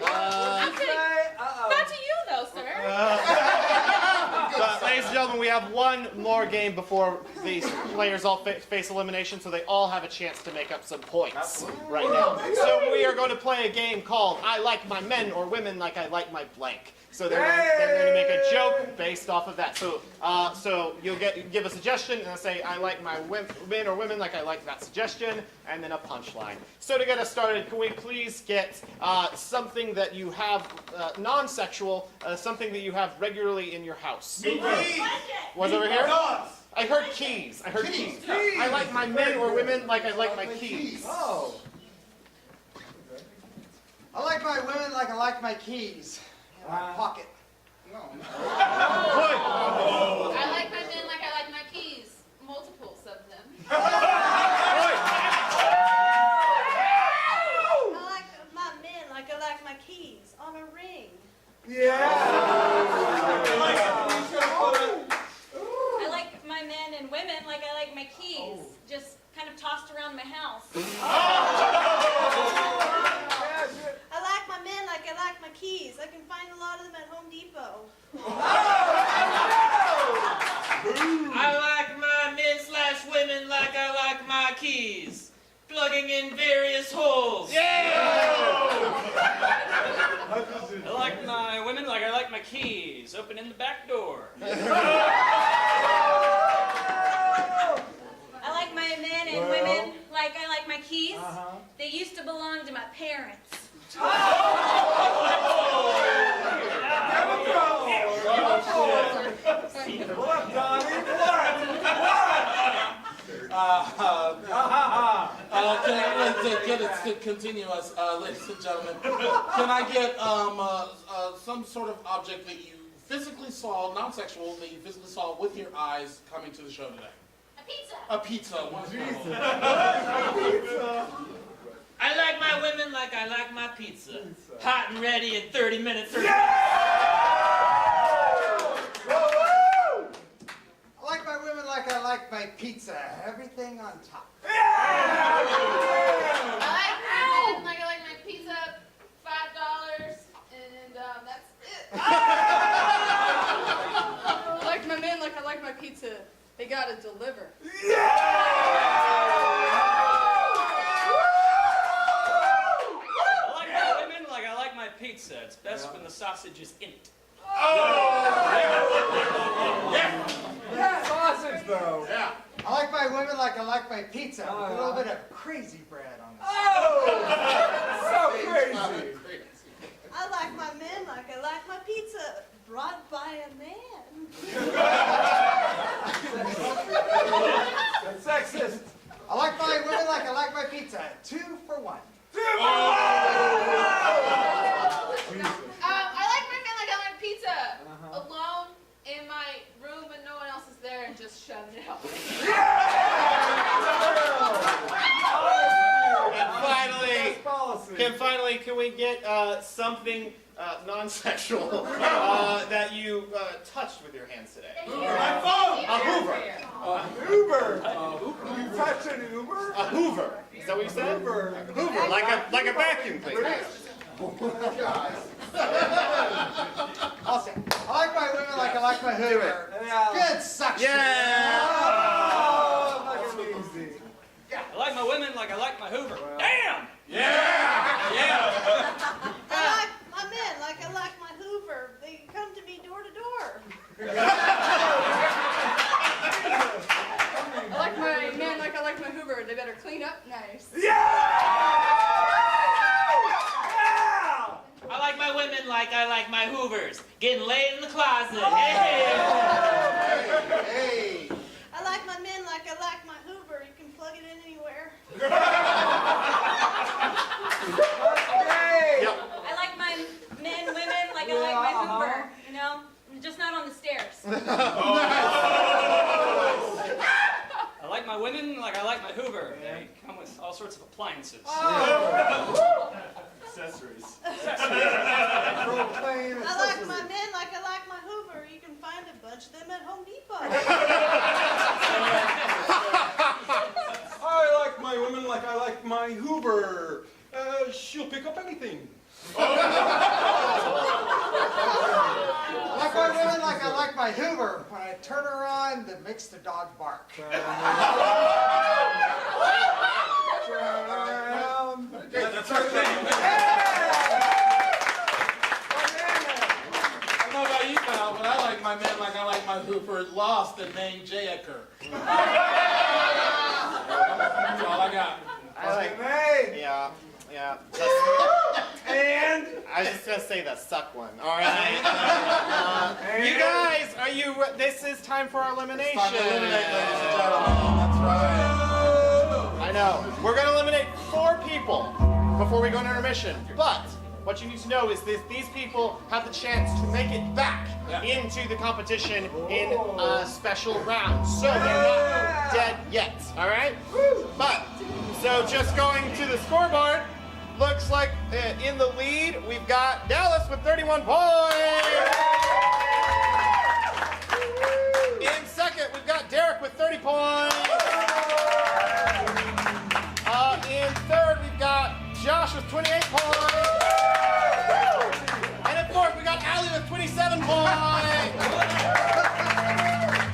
Not to you, though, sir. Ladies and gentlemen, we have one more game before these players all face elimination, so they all have a chance to make up some points right now. So we are going to play a game called I Like My Men or Women Like I Like My Blank. So they're going to make a joke based off of that. So you'll give a suggestion and I'll say I like my men or women like I like that suggestion, and then a punchline. So to get us started, can we please get something that you have non-sexual, something that you have regularly in your house? What's over here? I heard keys. I heard keys. I like my men or women like I like my keys. Oh. I like my women like I like my keys. In my pocket. I like my men like I like my keys. Multiples of them. I like my men like I like my keys on a ring. I like my men and women like I like my keys, just kind of tossed around my house. I like my men like I like my keys. I can find a lot of them at Home Depot. I like my men/women like I like my keys. Plugging in various holes. I like my women like I like my keys. Opening the back door. I like my men and women like I like my keys. They used to belong to my parents. What up, Donnie? What? Let's get it continuous, ladies and gentlemen. Can I get some sort of object that you physically saw, non-sexual, that you physically saw with your eyes coming to the show today? A pizza. A pizza. Wonderful. I like my women like I like my pizza. Hot and ready in 30 minutes. I like my women like I like my pizza. Everything on top. I like my pizza, $5, and that's it. I like my men like I like my pizza. They gotta deliver. I like my women like I like my pizza. It's best when the sausage is in it. Sausage, though. Yeah. I like my women like I like my pizza. With a little bit of crazy bread on it. So crazy. I like my men like I like my pizza, brought by a man. That's sexist. I like my women like I like my pizza. 2 for 1. I like my man like I like pizza. Alone in my room and no one else is there and just shoving it out. And finally, can we get something non-sexual that you touched with your hands today? My phone! A Hoover. Uber. You touch an Uber? A Hoover. Is that what you said? Hoover. Hoover, like a vacuum cleaner. I'll say, I like my women like I like my Hoover. Good suction. Yeah. Oh, fucking easy. I like my women like I like my Hoover. Damn! Yeah! Yeah! I like my men like I like my Hoover. They come to me door to door. I like my men like I like my Hoover. They better clean up nice. I like my women like I like my Hoovers. Getting laid in the closet. Hey! Hey! I like my men like I like my Hoover. You can plug it in anywhere. I like my men, women, like I like my Hoover, you know? Just not on the stairs. I like my women like I like my Hoover. They come with all sorts of appliances. Accessories. I like my men like I like my Hoover. You can find a bunch of them at Home Depot. I like my women like I like my Hoover. She'll pick up anything. I like my women like I like my Hoover. When I turn her on, that makes the dog bark. That's our thing. I don't know about you, pal, but I like my man like I like my Hoover lost and named Jayaker. That's all I got. I like. Hey. Yeah. And I was just gonna say the suck one. All right. You guys, are you? This is time for our elimination. Time to eliminate, ladies and gentlemen. That's right. I know. We're gonna eliminate 4 people before we go into intermission. But what you need to know is these people have the chance to make it back into the competition in a special round. So they're not dead yet. All right. But so just going to the scoreboard. Looks like in the lead, we've got Dallas with 31 points. In second, we've got Derek with 30 points. In third, we've got Josh with 28 points. And in fourth, we got Allie with 27 points.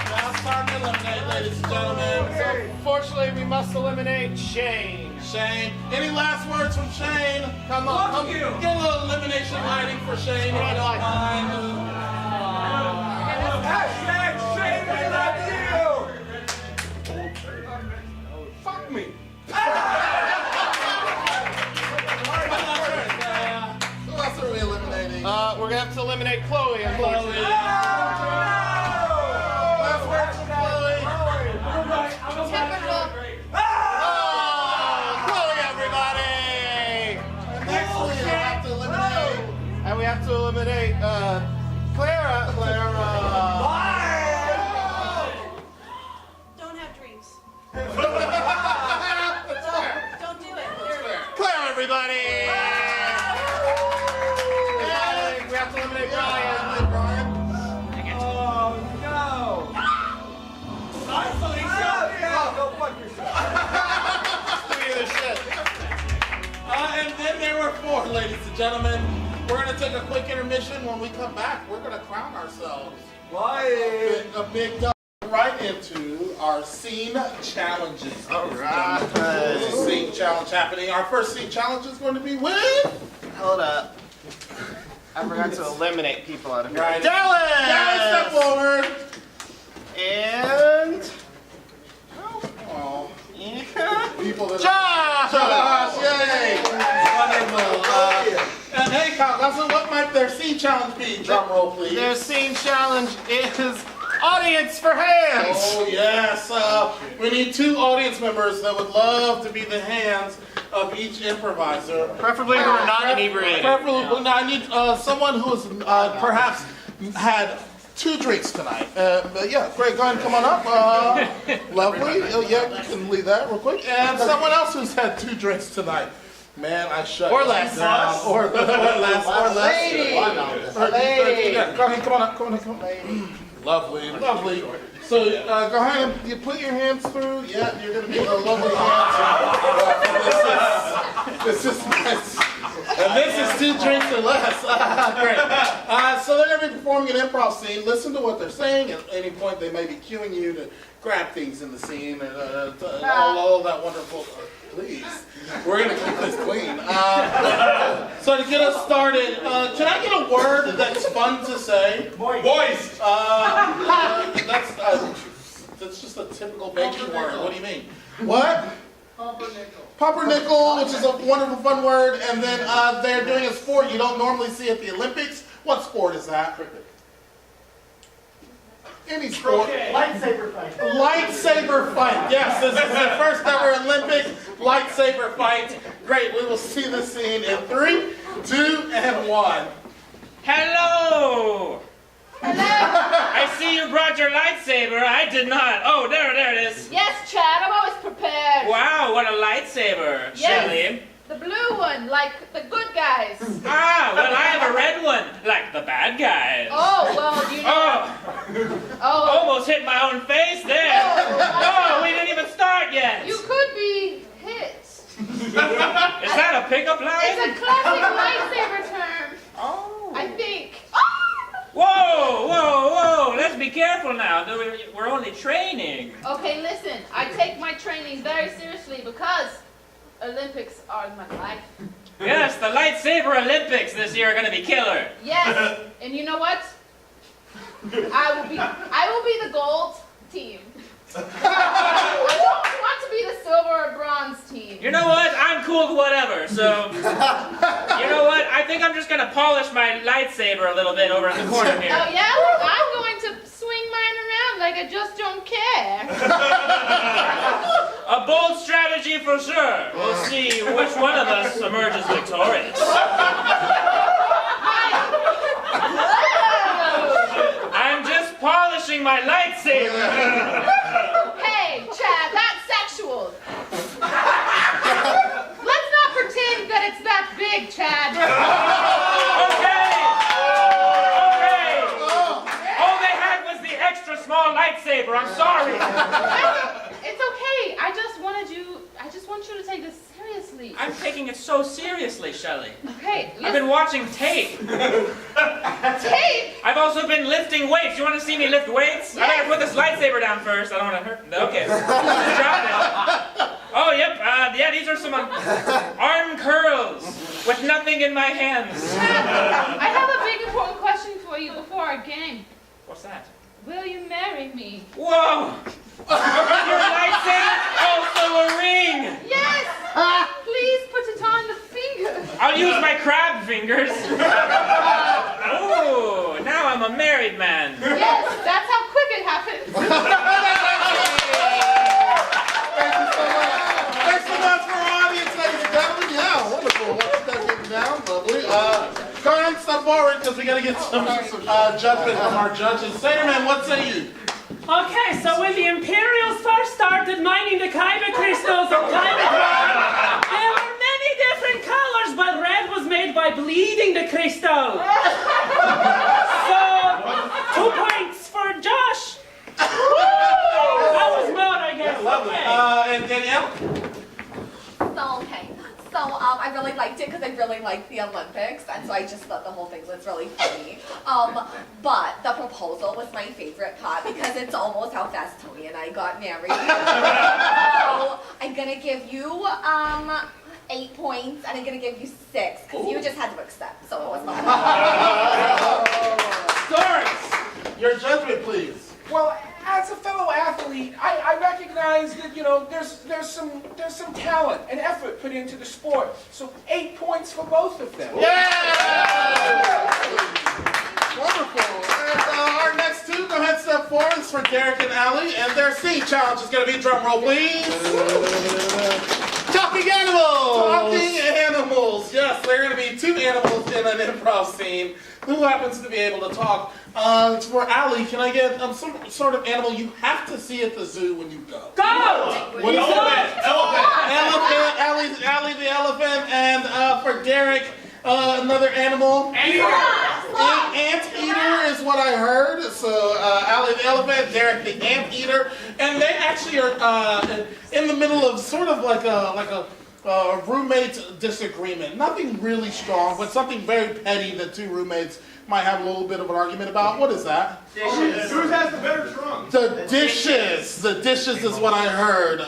Now it's time to eliminate, ladies and gentlemen. So, fortunately, we must eliminate Shane. Shane, any last words from Shane? Come on, come Get a little elimination lighting for Shane, if you don't mind. hashtag Shane, we love you. Fuck me. Who else are we eliminating? We're gonna have to eliminate Chloe, unfortunately. Last words from Chloe. Typical. have to eliminate Clara. Don't have dreams. That's Don't do it. Clara, everybody. Yay, we have to eliminate Brian. Oh, no. Bye, Felicia. Go fuck yourself. And then there were 4, ladies and gentlemen. We're going to take a quick intermission. When we come back, we're going to crown ourselves. Bye. A big dive right into our scene challenges. All right. There's a scene challenge happening. Our first scene challenge is going to be with... Hold up. I forgot to eliminate people out of here. Right. Dallas! Dallas, step forward. And... Oh. Yeah. People that Josh! Josh, yay! Wonderful. And hey, Kyle, what might their scene challenge be? Drum roll, please. Their scene challenge is audience for hands. Oh, yes. We need 2 audience members that would love to be the hands of each improviser. Preferably who are not inebriated. Preferably, no, I need someone who has perhaps had 2 drinks tonight. But yeah, great. Go ahead and come on up. Lovely. Oh, yeah, you can leave that real quick. And someone else who's had 2 drinks tonight. Man, I shut Or you less. down. Or less. Lady. Yeah, go ahead, come on up. Come on. Lovely, lovely. So go ahead and you put your hands through. Yeah, you're gonna be the lovely hands. This is nice. And this is 2 drinks or less. Great. So they're gonna be performing an improv scene. Listen to what they're saying. At any point, they may be cueing you to grab things in the scene and all that wonderful. Please, we're gonna keep this clean. So to get us started, can I get a word that's fun to say? Boys. That's just a typical baking word. What do you mean? What? Pumpernickel, which is a wonderful fun word. And then they're doing a sport you don't normally see at the Olympics. What sport is that? Any sport. Lightsaber fight. Lightsaber fight. Yes, this is the first ever Olympic lightsaber fight. Great. We will see this scene in 3, 2, and 1. Hello! I see you brought your lightsaber. I did not. Oh, there it is. Yes, Chad, I'm always prepared. Wow, what a lightsaber, Yes. Shelley. The blue one, like the good guys. Ah, well, I have a red one, like the bad guys. Oh, well, you know. Oh, almost hit my own face there. Oh, we didn't even start yet. You could be hit. Is that a pickup line? It's a classic lightsaber term. Oh. I think. Whoa. Let's be careful now. We're only training. Okay, listen. I take my training very seriously because Olympics are my life. Yes, the lightsaber Olympics this year are going to be killer. Yes, and you know what? I will be the gold team. I don't want to be the silver or bronze team. You know what? I'm cool with whatever. So, you know what? I think I'm just going to polish my lightsaber a little bit over in the corner here. Oh yeah? I'm going to swing mine around like I just don't care. A bold strategy for sure. We'll see which one of us emerges victorious. I'm just polishing my lightsaber. Hey, Chad, that's sexual. Let's not pretend that it's that big, Chad. Okay. All they had was the extra small lightsaber. I'm sorry. It's okay. I just want you to take this seriously. I'm taking it so seriously, Shelley. Okay. I've been watching tape. Tape? I've also been lifting weights. You want to see me lift weights? Yes. I better put this lightsaber down first. I don't want to hurt. Okay. Just drop it. Oh, yep. Yeah, these are some arm curls with nothing in my hands. I have a big important question for you before our game. What's that? Will you marry me? Whoa! Your lightsaber? Also a ring! Yes! Please put it on the finger. I'll use my crab fingers. Oh, now I'm a married man. Yes, that's how quick it happens. Thank you so much. Thanks so much for our audience, ladies and gentlemen. Yeah, wonderful. Once you guys get down, lovely. Go ahead and step forward. because we got to get some judgment from our judges. Sailorman, what say you? Okay, so when the Imperials first started mining the kyber crystals of Kybertron, there were many different colors, but red was made by bleeding the crystal. So, 2 points for Josh. That was mode, I guess. Lovely. Okay. And Danielle? So I really liked it because I really liked the Olympics, and so I just thought the whole thing was really funny. But the proposal was my favorite part because it's almost how fast Tony and I got married. So I'm gonna give you 8 points, and I'm gonna give you 6 because you just had to accept. So it was not. Doris, your judgment, please. Well, as a fellow athlete, I recognize that there's some talent and effort put into the sport. So 8 points for both of them. Yeah! Wonderful. And our next two, go ahead, step forward. It's for Derek and Allie, and their scene challenge is going to be drum roll, please. Talking animals. Talking animals. Yes, there are going to be 2 animals in an improv scene. Who happens to be able to talk? For Allie, can I get some sort of animal you have to see at the zoo when you go? Go! What is it? Elephant. Allie the elephant. And for Derek, another animal. Anteater is what I heard. So Allie the elephant, Derek the anteater. And they actually are in the middle of sort of like a roommate disagreement. Nothing really strong, but something very petty that 2 roommates might have a little bit of an argument about. What is that? Dishes. Who has the better trunk? The dishes. The dishes is what I heard.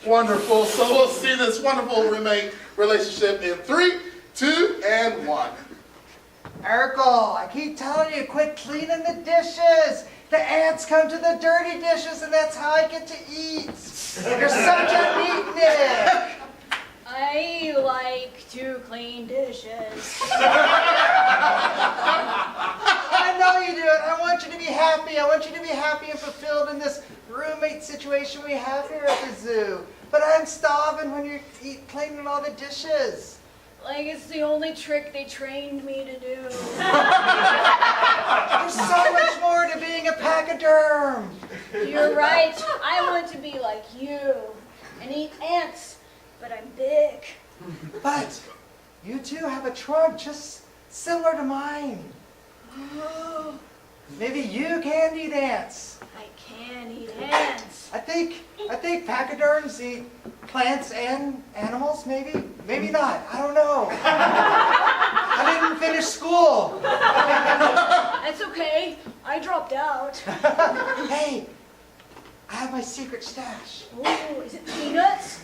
Wonderful. So we'll see this wonderful roommate relationship in 3, 2, and 1. Urkel, I keep telling you, quit cleaning the dishes. The ants come to the dirty dishes, and that's how I get to eat. You're such a neatnik. I like to clean dishes. I know you do it. I want you to be happy. I want you to be happy and fulfilled in this roommate situation we have here at the zoo. But I'm starving when you're cleaning all the dishes. Like it's the only trick they trained me to do. There's so much more to being a pachyderm. You're right. I want to be like you and eat ants, but I'm big. But you two have a trunk just similar to mine. Maybe you can eat ants. I can eat ants. I think pachyderms eat plants and animals, maybe? Maybe not. I don't know. I didn't finish school. That's okay. I dropped out. Hey, I have my secret stash. Ooh, is it peanuts?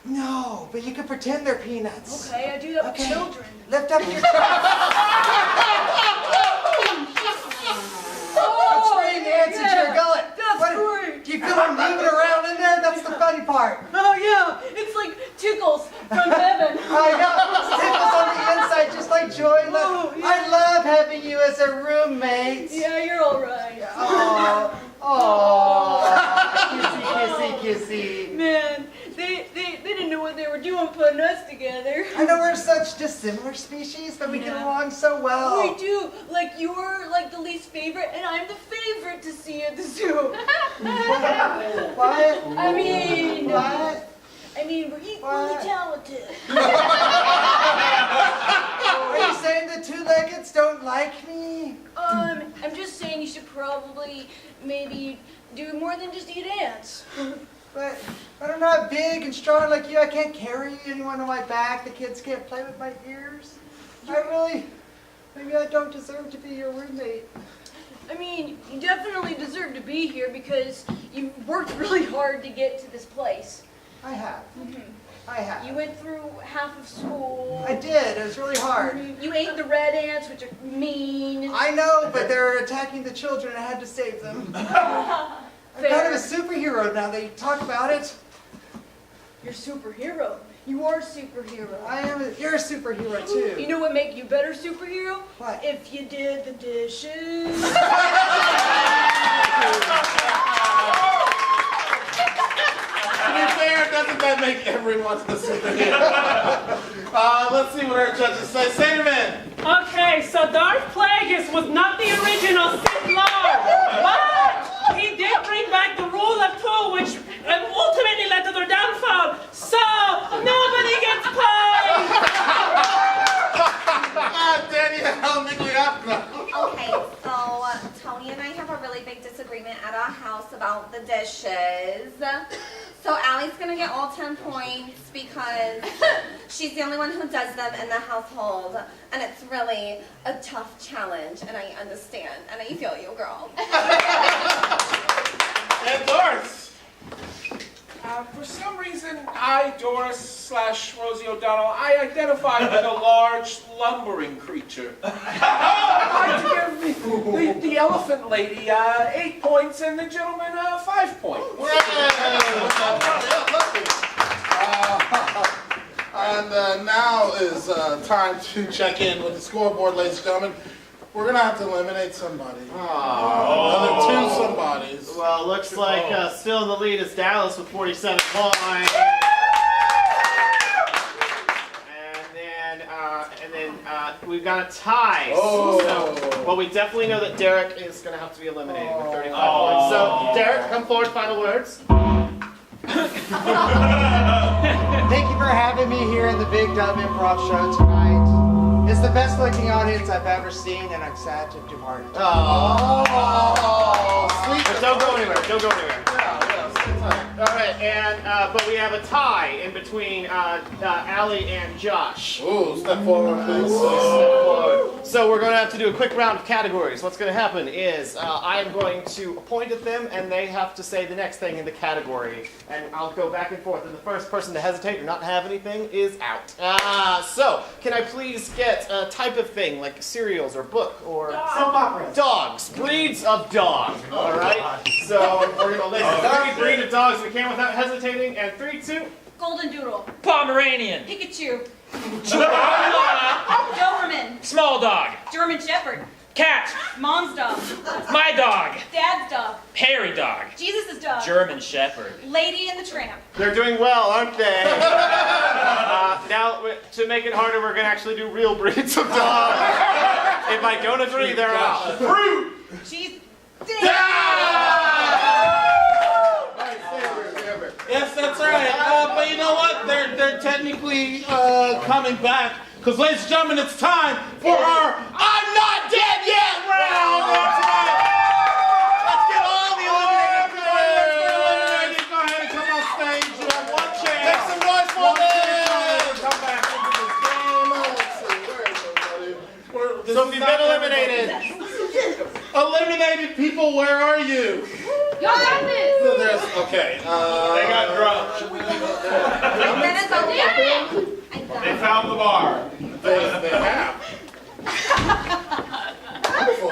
No, but you can pretend they're peanuts. Okay, I do that with children. Lift up your trunk. I'm spraying ants into your gullet. That's great. Do you feel them moving around in there? That's the funny part. Oh yeah, it's like tickles from heaven. I know. Tickles on the inside, just like joy. Oh, yeah. I love having you as a roommate. Yeah, you're all right. Oh, kissy, kissy. Man, they didn't know what they were doing putting us together. I know we're such dissimilar species, but we get along so well. We do. Like you're like the least favorite, and I'm the favorite to see at the zoo. What? I mean, What? we're equally talented. Are you saying the two-leggeds don't like me? I'm just saying you should probably maybe do more than just eat ants. But I'm not big and strong like you. I can't carry anyone on my back. The kids can't play with my ears. Maybe I don't deserve to be your roommate. I mean, you definitely deserve to be here because you worked really hard to get to this place. I have. I have. You went through half of school. I did. It was really hard. You ate the red ants, which are mean. I know, but they're attacking the children. I had to save them. I'm kind of a superhero now that you talk about it. You're a superhero. You are a superhero. You're a superhero too. You know what make you a better superhero? What? If you did the dishes. To be fair, doesn't that that make everyone listen to you? Let's see what our judges say. Saterman. Okay, so Darth Plagueis was not the original Sith Lord, but he did bring back the rule of two, which ultimately led to their downfall. So nobody gets paid. Danielle Migliacco. Okay, so Tony and I have a really big disagreement at our house about the dishes. So Allie's gonna get all 10 points because she's the only one who does them in the household. And it's really a tough challenge, and I understand, and I feel you, girl. And Doris. For some reason, Doris / Rosie O'Donnell, I identified with a large lumbering creature. I'd give the elephant lady 8 points and the gentleman 5 points. And now is time to check in with the scoreboard, ladies and gentlemen. We're going to have to eliminate somebody. Another 2 somebodies. Well, looks like still in the lead is Dallas with 47 points. And then we've got a tie. So, well, we definitely know that Derek is going to have to be eliminated with 35 points. So, Derek, come forward, final words. Thank you for having me here in the Big Dumb Improv Show tonight. It's the best looking audience I've ever seen, and I'm sad to depart. Sweet. But don't go anywhere. Don't go anywhere. All right, and but we have a tie in between Allie and Josh. Ooh, step forward, please. So we're going to have to do a quick round of categories. What's going to happen is I'm going to point at them, and they have to say the next thing in the category, and I'll go back and forth. And the first person to hesitate or not have anything is out. So can I please get a type of thing like cereals or book or Soap operas. dogs, breeds of dog? All right. So we're going to list every breed of dogs we can without hesitating. And 3, 2. Golden Doodle. Pomeranian. Pikachu. Chihuahua. Doberman. Small dog. German Shepherd. Cat. Mom's dog. My dog. Dad's dog. Hairy dog. Jesus' dog. German Shepherd. Lady and the Tramp. They're doing well, aren't they? Now, to make it harder, we're going to actually do real breeds of dogs. If I don't agree, they're out. Fruit! She's Yes, that's right. But you know what? They're technically coming back. Because, ladies and gentlemen, it's time for our I'm Not Dead Yet round. That's right. Let's get all the eliminated players. Go ahead and come on stage. You have one chance. Make some noise for them. Come back into this game. Let's see. Where is everybody? So if you've been eliminated. Eliminated people, where are you? Y'all got this. Okay. They got drunk. They found the bar. They have. Wonderful.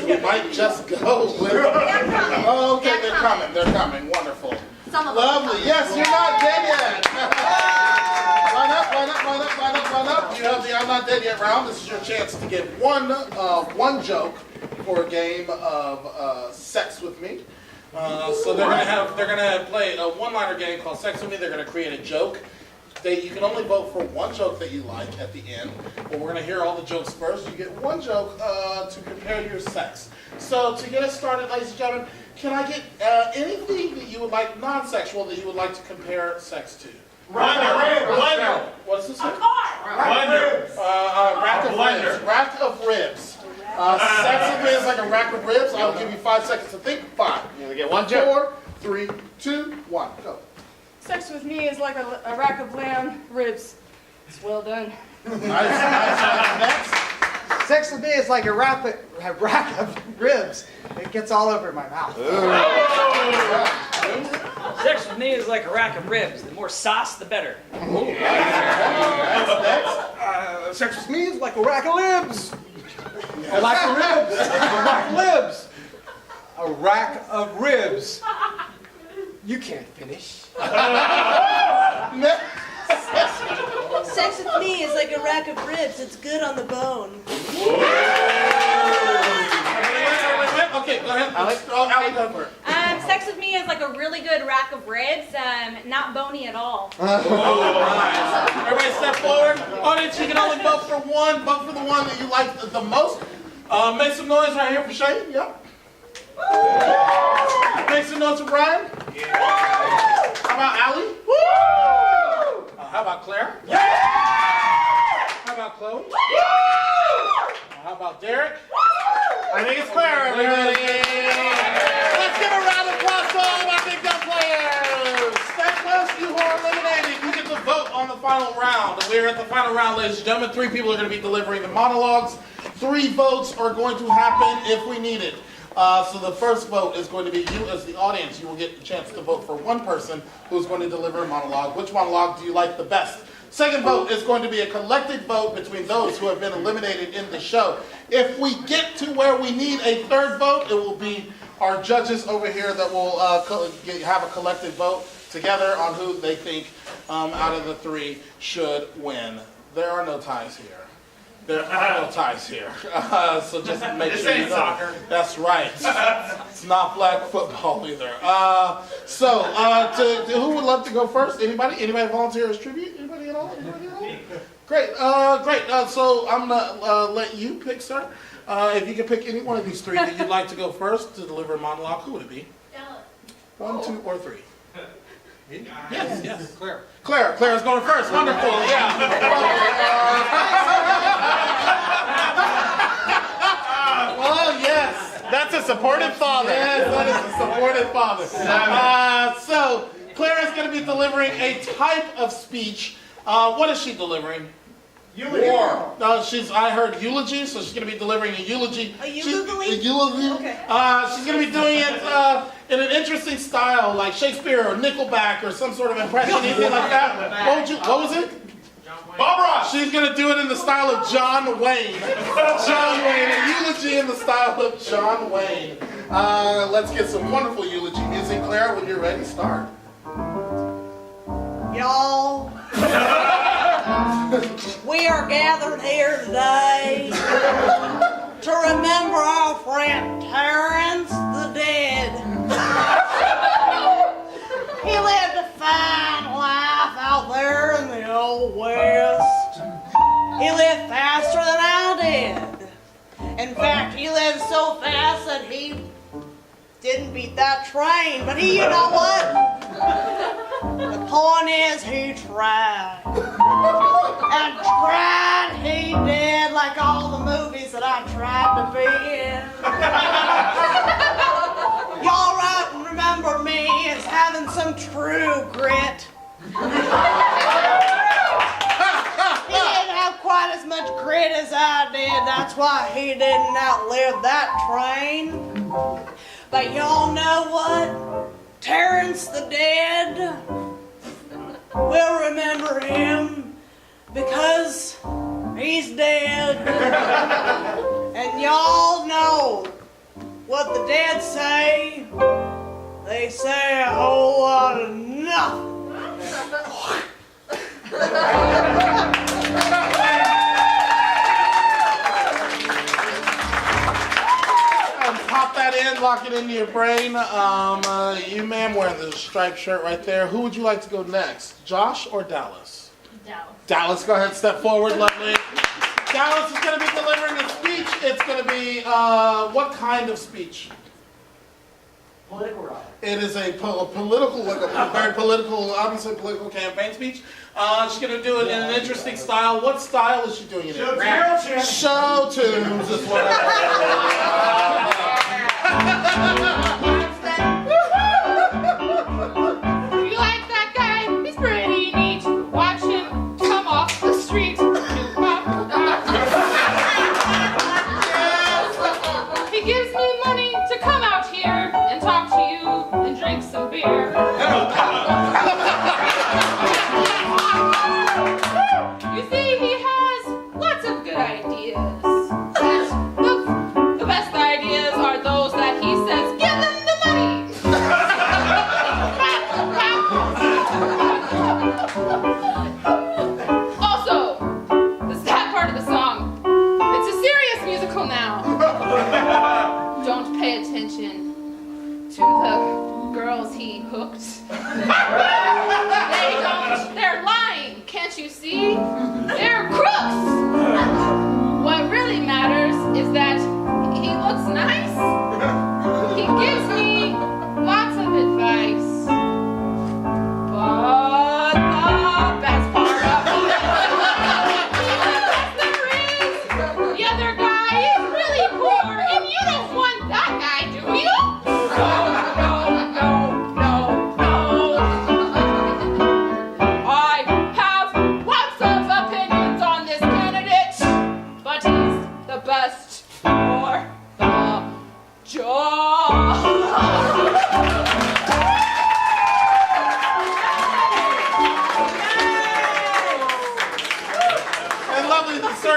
We might just go with. Oh, okay, they're coming. They're coming. Wonderful. Lovely. Yes, you're not dead yet. Line up, line up, line up, line up, line up. You have the I'm Not Dead Yet round. This is your chance to get one joke for a game of Sex With Me. So they're gonna play a one-liner game called Sex With Me. They're gonna create a joke. You can only vote for one joke that you like at the end, but we're gonna hear all the jokes first. You get one joke to compare your sex. So to get us started, ladies and gentlemen, can I get anything that you would like, non-sexual, that you would like to compare sex to? Blender. What's this? Blender. Rack of ribs. Rack of ribs. Sex with me is like a rack of ribs. I will give you 5 seconds to think. 5. You're going to get one joke. 4, 3, 2, 1. Go. Sex with me is like a rack of lamb ribs. It's well done. Nice. Next. Sex with me is like a rack of ribs. It gets all over my mouth. Sex with me is like a rack of ribs. The more sauce, the better. Sex with me is like a rack of libs. A rack of ribs. A rack of libs. A rack of ribs. You can't finish. Sex with me is like a rack of ribs. It's good on the bone. Okay, go ahead. Allie, go for it. sex with me is like a really good rack of ribs, not bony at all. Everybody step forward. Audience, you can only vote for one. Vote for the one that you like the most. Make some noise right here for Shane. Yep. Make some noise for Brian. How about Allie? How about Claire? How about Chloe? How about Derek? I think it's Claire, everybody. Let's give a round of applause to all of our big gun players. Step close, you who are eliminated. You get to vote on the final round. We're at the final round, ladies and gentlemen. 3 people are going to be delivering the monologues. 3 votes are going to happen if we need it. So the first vote is going to be you as the audience. You will get the chance to vote for one person who's going to deliver a monologue. Which monologue do you like the best? Second vote is going to be a collective vote between those who have been eliminated in the show. If we get to where we need a third vote, it will be our judges over here that will have a collective vote together on who they think out of the 3 should win. There are no ties here. There are no ties here. So just make sure you know. Soccer. That's right. It's not flag football either. Who would love to go first? Anybody? Anybody volunteer as tribute? Anybody at all? Anybody at all? Great. Great. So I'm gonna let you pick, sir. If you could pick any one of these 3 that you'd like to go first to deliver a monologue, who would it be? 1, 2, or 3. Yes, yes. Claire. Claire's going first. Wonderful. Yeah. Oh, yes. That's a supportive father. Yes, that is a supportive father. So Claire is going to be delivering a type of speech. What is she delivering? Eulogy. I heard eulogy, so she's going to be delivering a eulogy. A eulogy? A eulogy. Okay. She's going to be doing it in an interesting style, like Shakespeare or Nickelback or some sort of impression, anything like that. What was it? Bob Ross. She's going to do it in the style of John Wayne. John Wayne, a eulogy in the style of John Wayne. Let's get some wonderful eulogy music. Claire, when you're ready, start. Y'all, we are gathered here today to remember our friend Terrence the Dead. He lived a fine life out there in the old West. He lived faster than I did. In fact, he lived so fast that he didn't beat that train. But you know what? The point is, he tried. And tried he did, like all the movies that I tried to be in. Y'all right and remember me as having some true grit. He didn't have quite as much grit as I did. That's why he didn't outlive that train. But y'all know what? Terrence the Dead, we'll remember him because he's dead. And y'all know what the dead say. They say a whole lot of nothing. Pop that in, lock it into your brain. You, ma'am, wearing the striped shirt right there. Who would you like to go next, Josh or Dallas? Dallas. Dallas, go ahead, step forward, lovely. Dallas is going to be delivering a speech. It's going to be, what kind of speech? Political rally. It is a political, like a very political, obviously political campaign speech. She's going to do it in an interesting style. What style is she doing it in? Show tunes is what You like that guy? He's pretty neat. Watch him come off the street. He gives me money to come out here and talk to you and drink some beer. You see, he has lots of good ideas. But the best ideas are those that he says, give them the money. Also, the sad part of the song, it's a serious musical now. Don't pay attention to the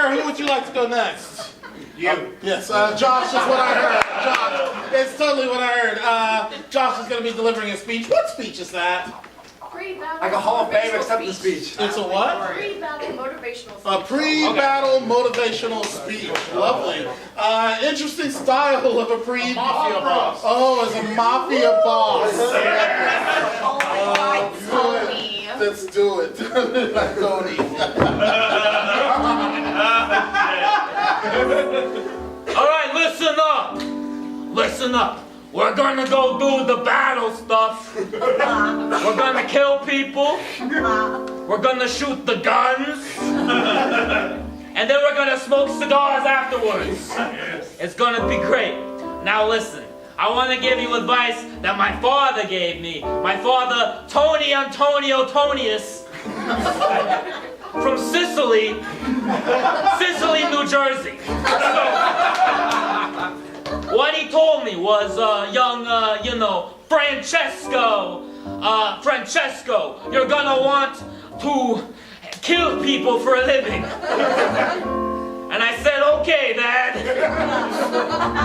Sir, who would you like to go next? You. Yes, Josh is what I heard. Josh, it's totally what I heard. Josh is going to be delivering a speech. What speech is that? Like a Hall of Fame acceptance speech. It's a what? Pre-battle motivational speech. A pre-battle motivational speech. Lovely. Interesting style of a pre... Mafia boss. Oh, as a mafia boss. Oh my God, Tony. Let's do it. Like Tony. All right, listen up. Listen up. We're gonna go do the battle stuff. We're gonna kill people. We're gonna shoot the guns. And then we're gonna smoke cigars afterwards. It's gonna be great. Now listen, I wanna give you advice that my father gave me. My father, Tony Antonio Tonius, from Sicily, New Jersey. So, what he told me was, young, Francesco, you're gonna want to kill people for a living. And I said, okay, Dad.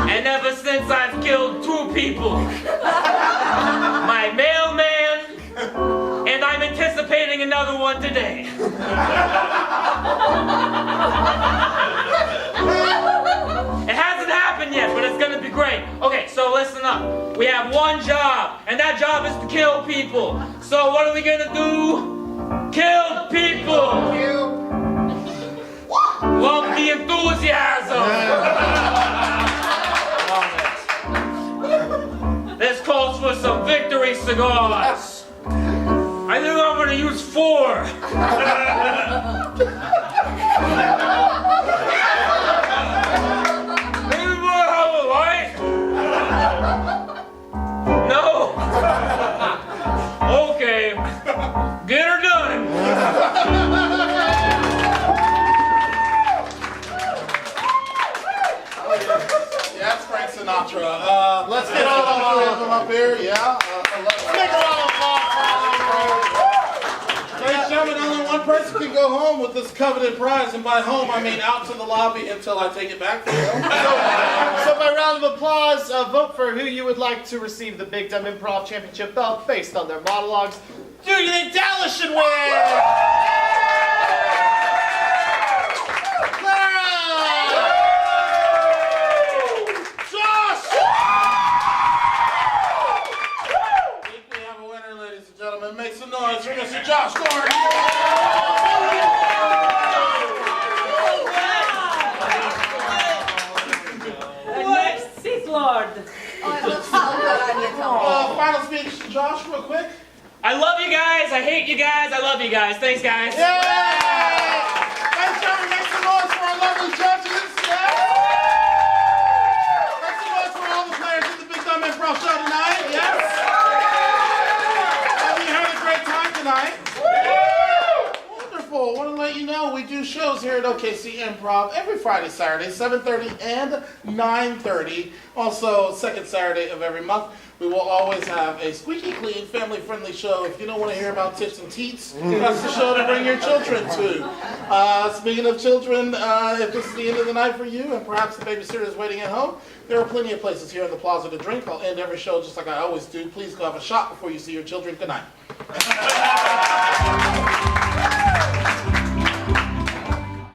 And ever since I've killed 2 people, my mailman, and I'm anticipating another one today. It hasn't happened yet, but it's gonna be great. Okay, so listen up. We have one job, and that job is to kill people. So what are we gonna do? Kill people! Love the enthusiasm! This calls for some victory cigars. I think I'm gonna use 4. Anybody have a light? No? Okay. Get her done. Yeah, that's Frank Sinatra. Let's get all of them up here. Yeah. Make a round of applause for Ladies and gentlemen, only one person can go home with this coveted prize, and by home I mean out to the lobby until I take it back for you. So by round of applause, vote for who you would like to receive the Big Dumb Improv Championship belt based on their monologues. Do you think Dallas should win? Make some noise for Mr. Josh Gordon. Next, Sith Lord. Oh, it looks so good on you, Tony. Final speech, Josh, real quick. I love you guys. I hate you guys. I love you guys. Thanks, guys. Yay! Thanks, Jeremy. Make some noise for our lovely judges. Yeah! Make some noise for all the players in the Big Dumb Improv show tonight. Yes? Have you had a great time tonight? Wonderful. I want to let you know we do shows here at OKC Improv every Friday, Saturday, 7:30 and 9:30. Also, second Saturday of every month. We will always have a squeaky clean, family-friendly show. If you don't want to hear about tits and teats, that's the show to bring your children to. Speaking of children, if this is the end of the night for you and perhaps the babysitter is waiting at home, there are plenty of places here in the plaza to drink. I'll end every show just like I always do. Please go have a shot before you see your children. Good night.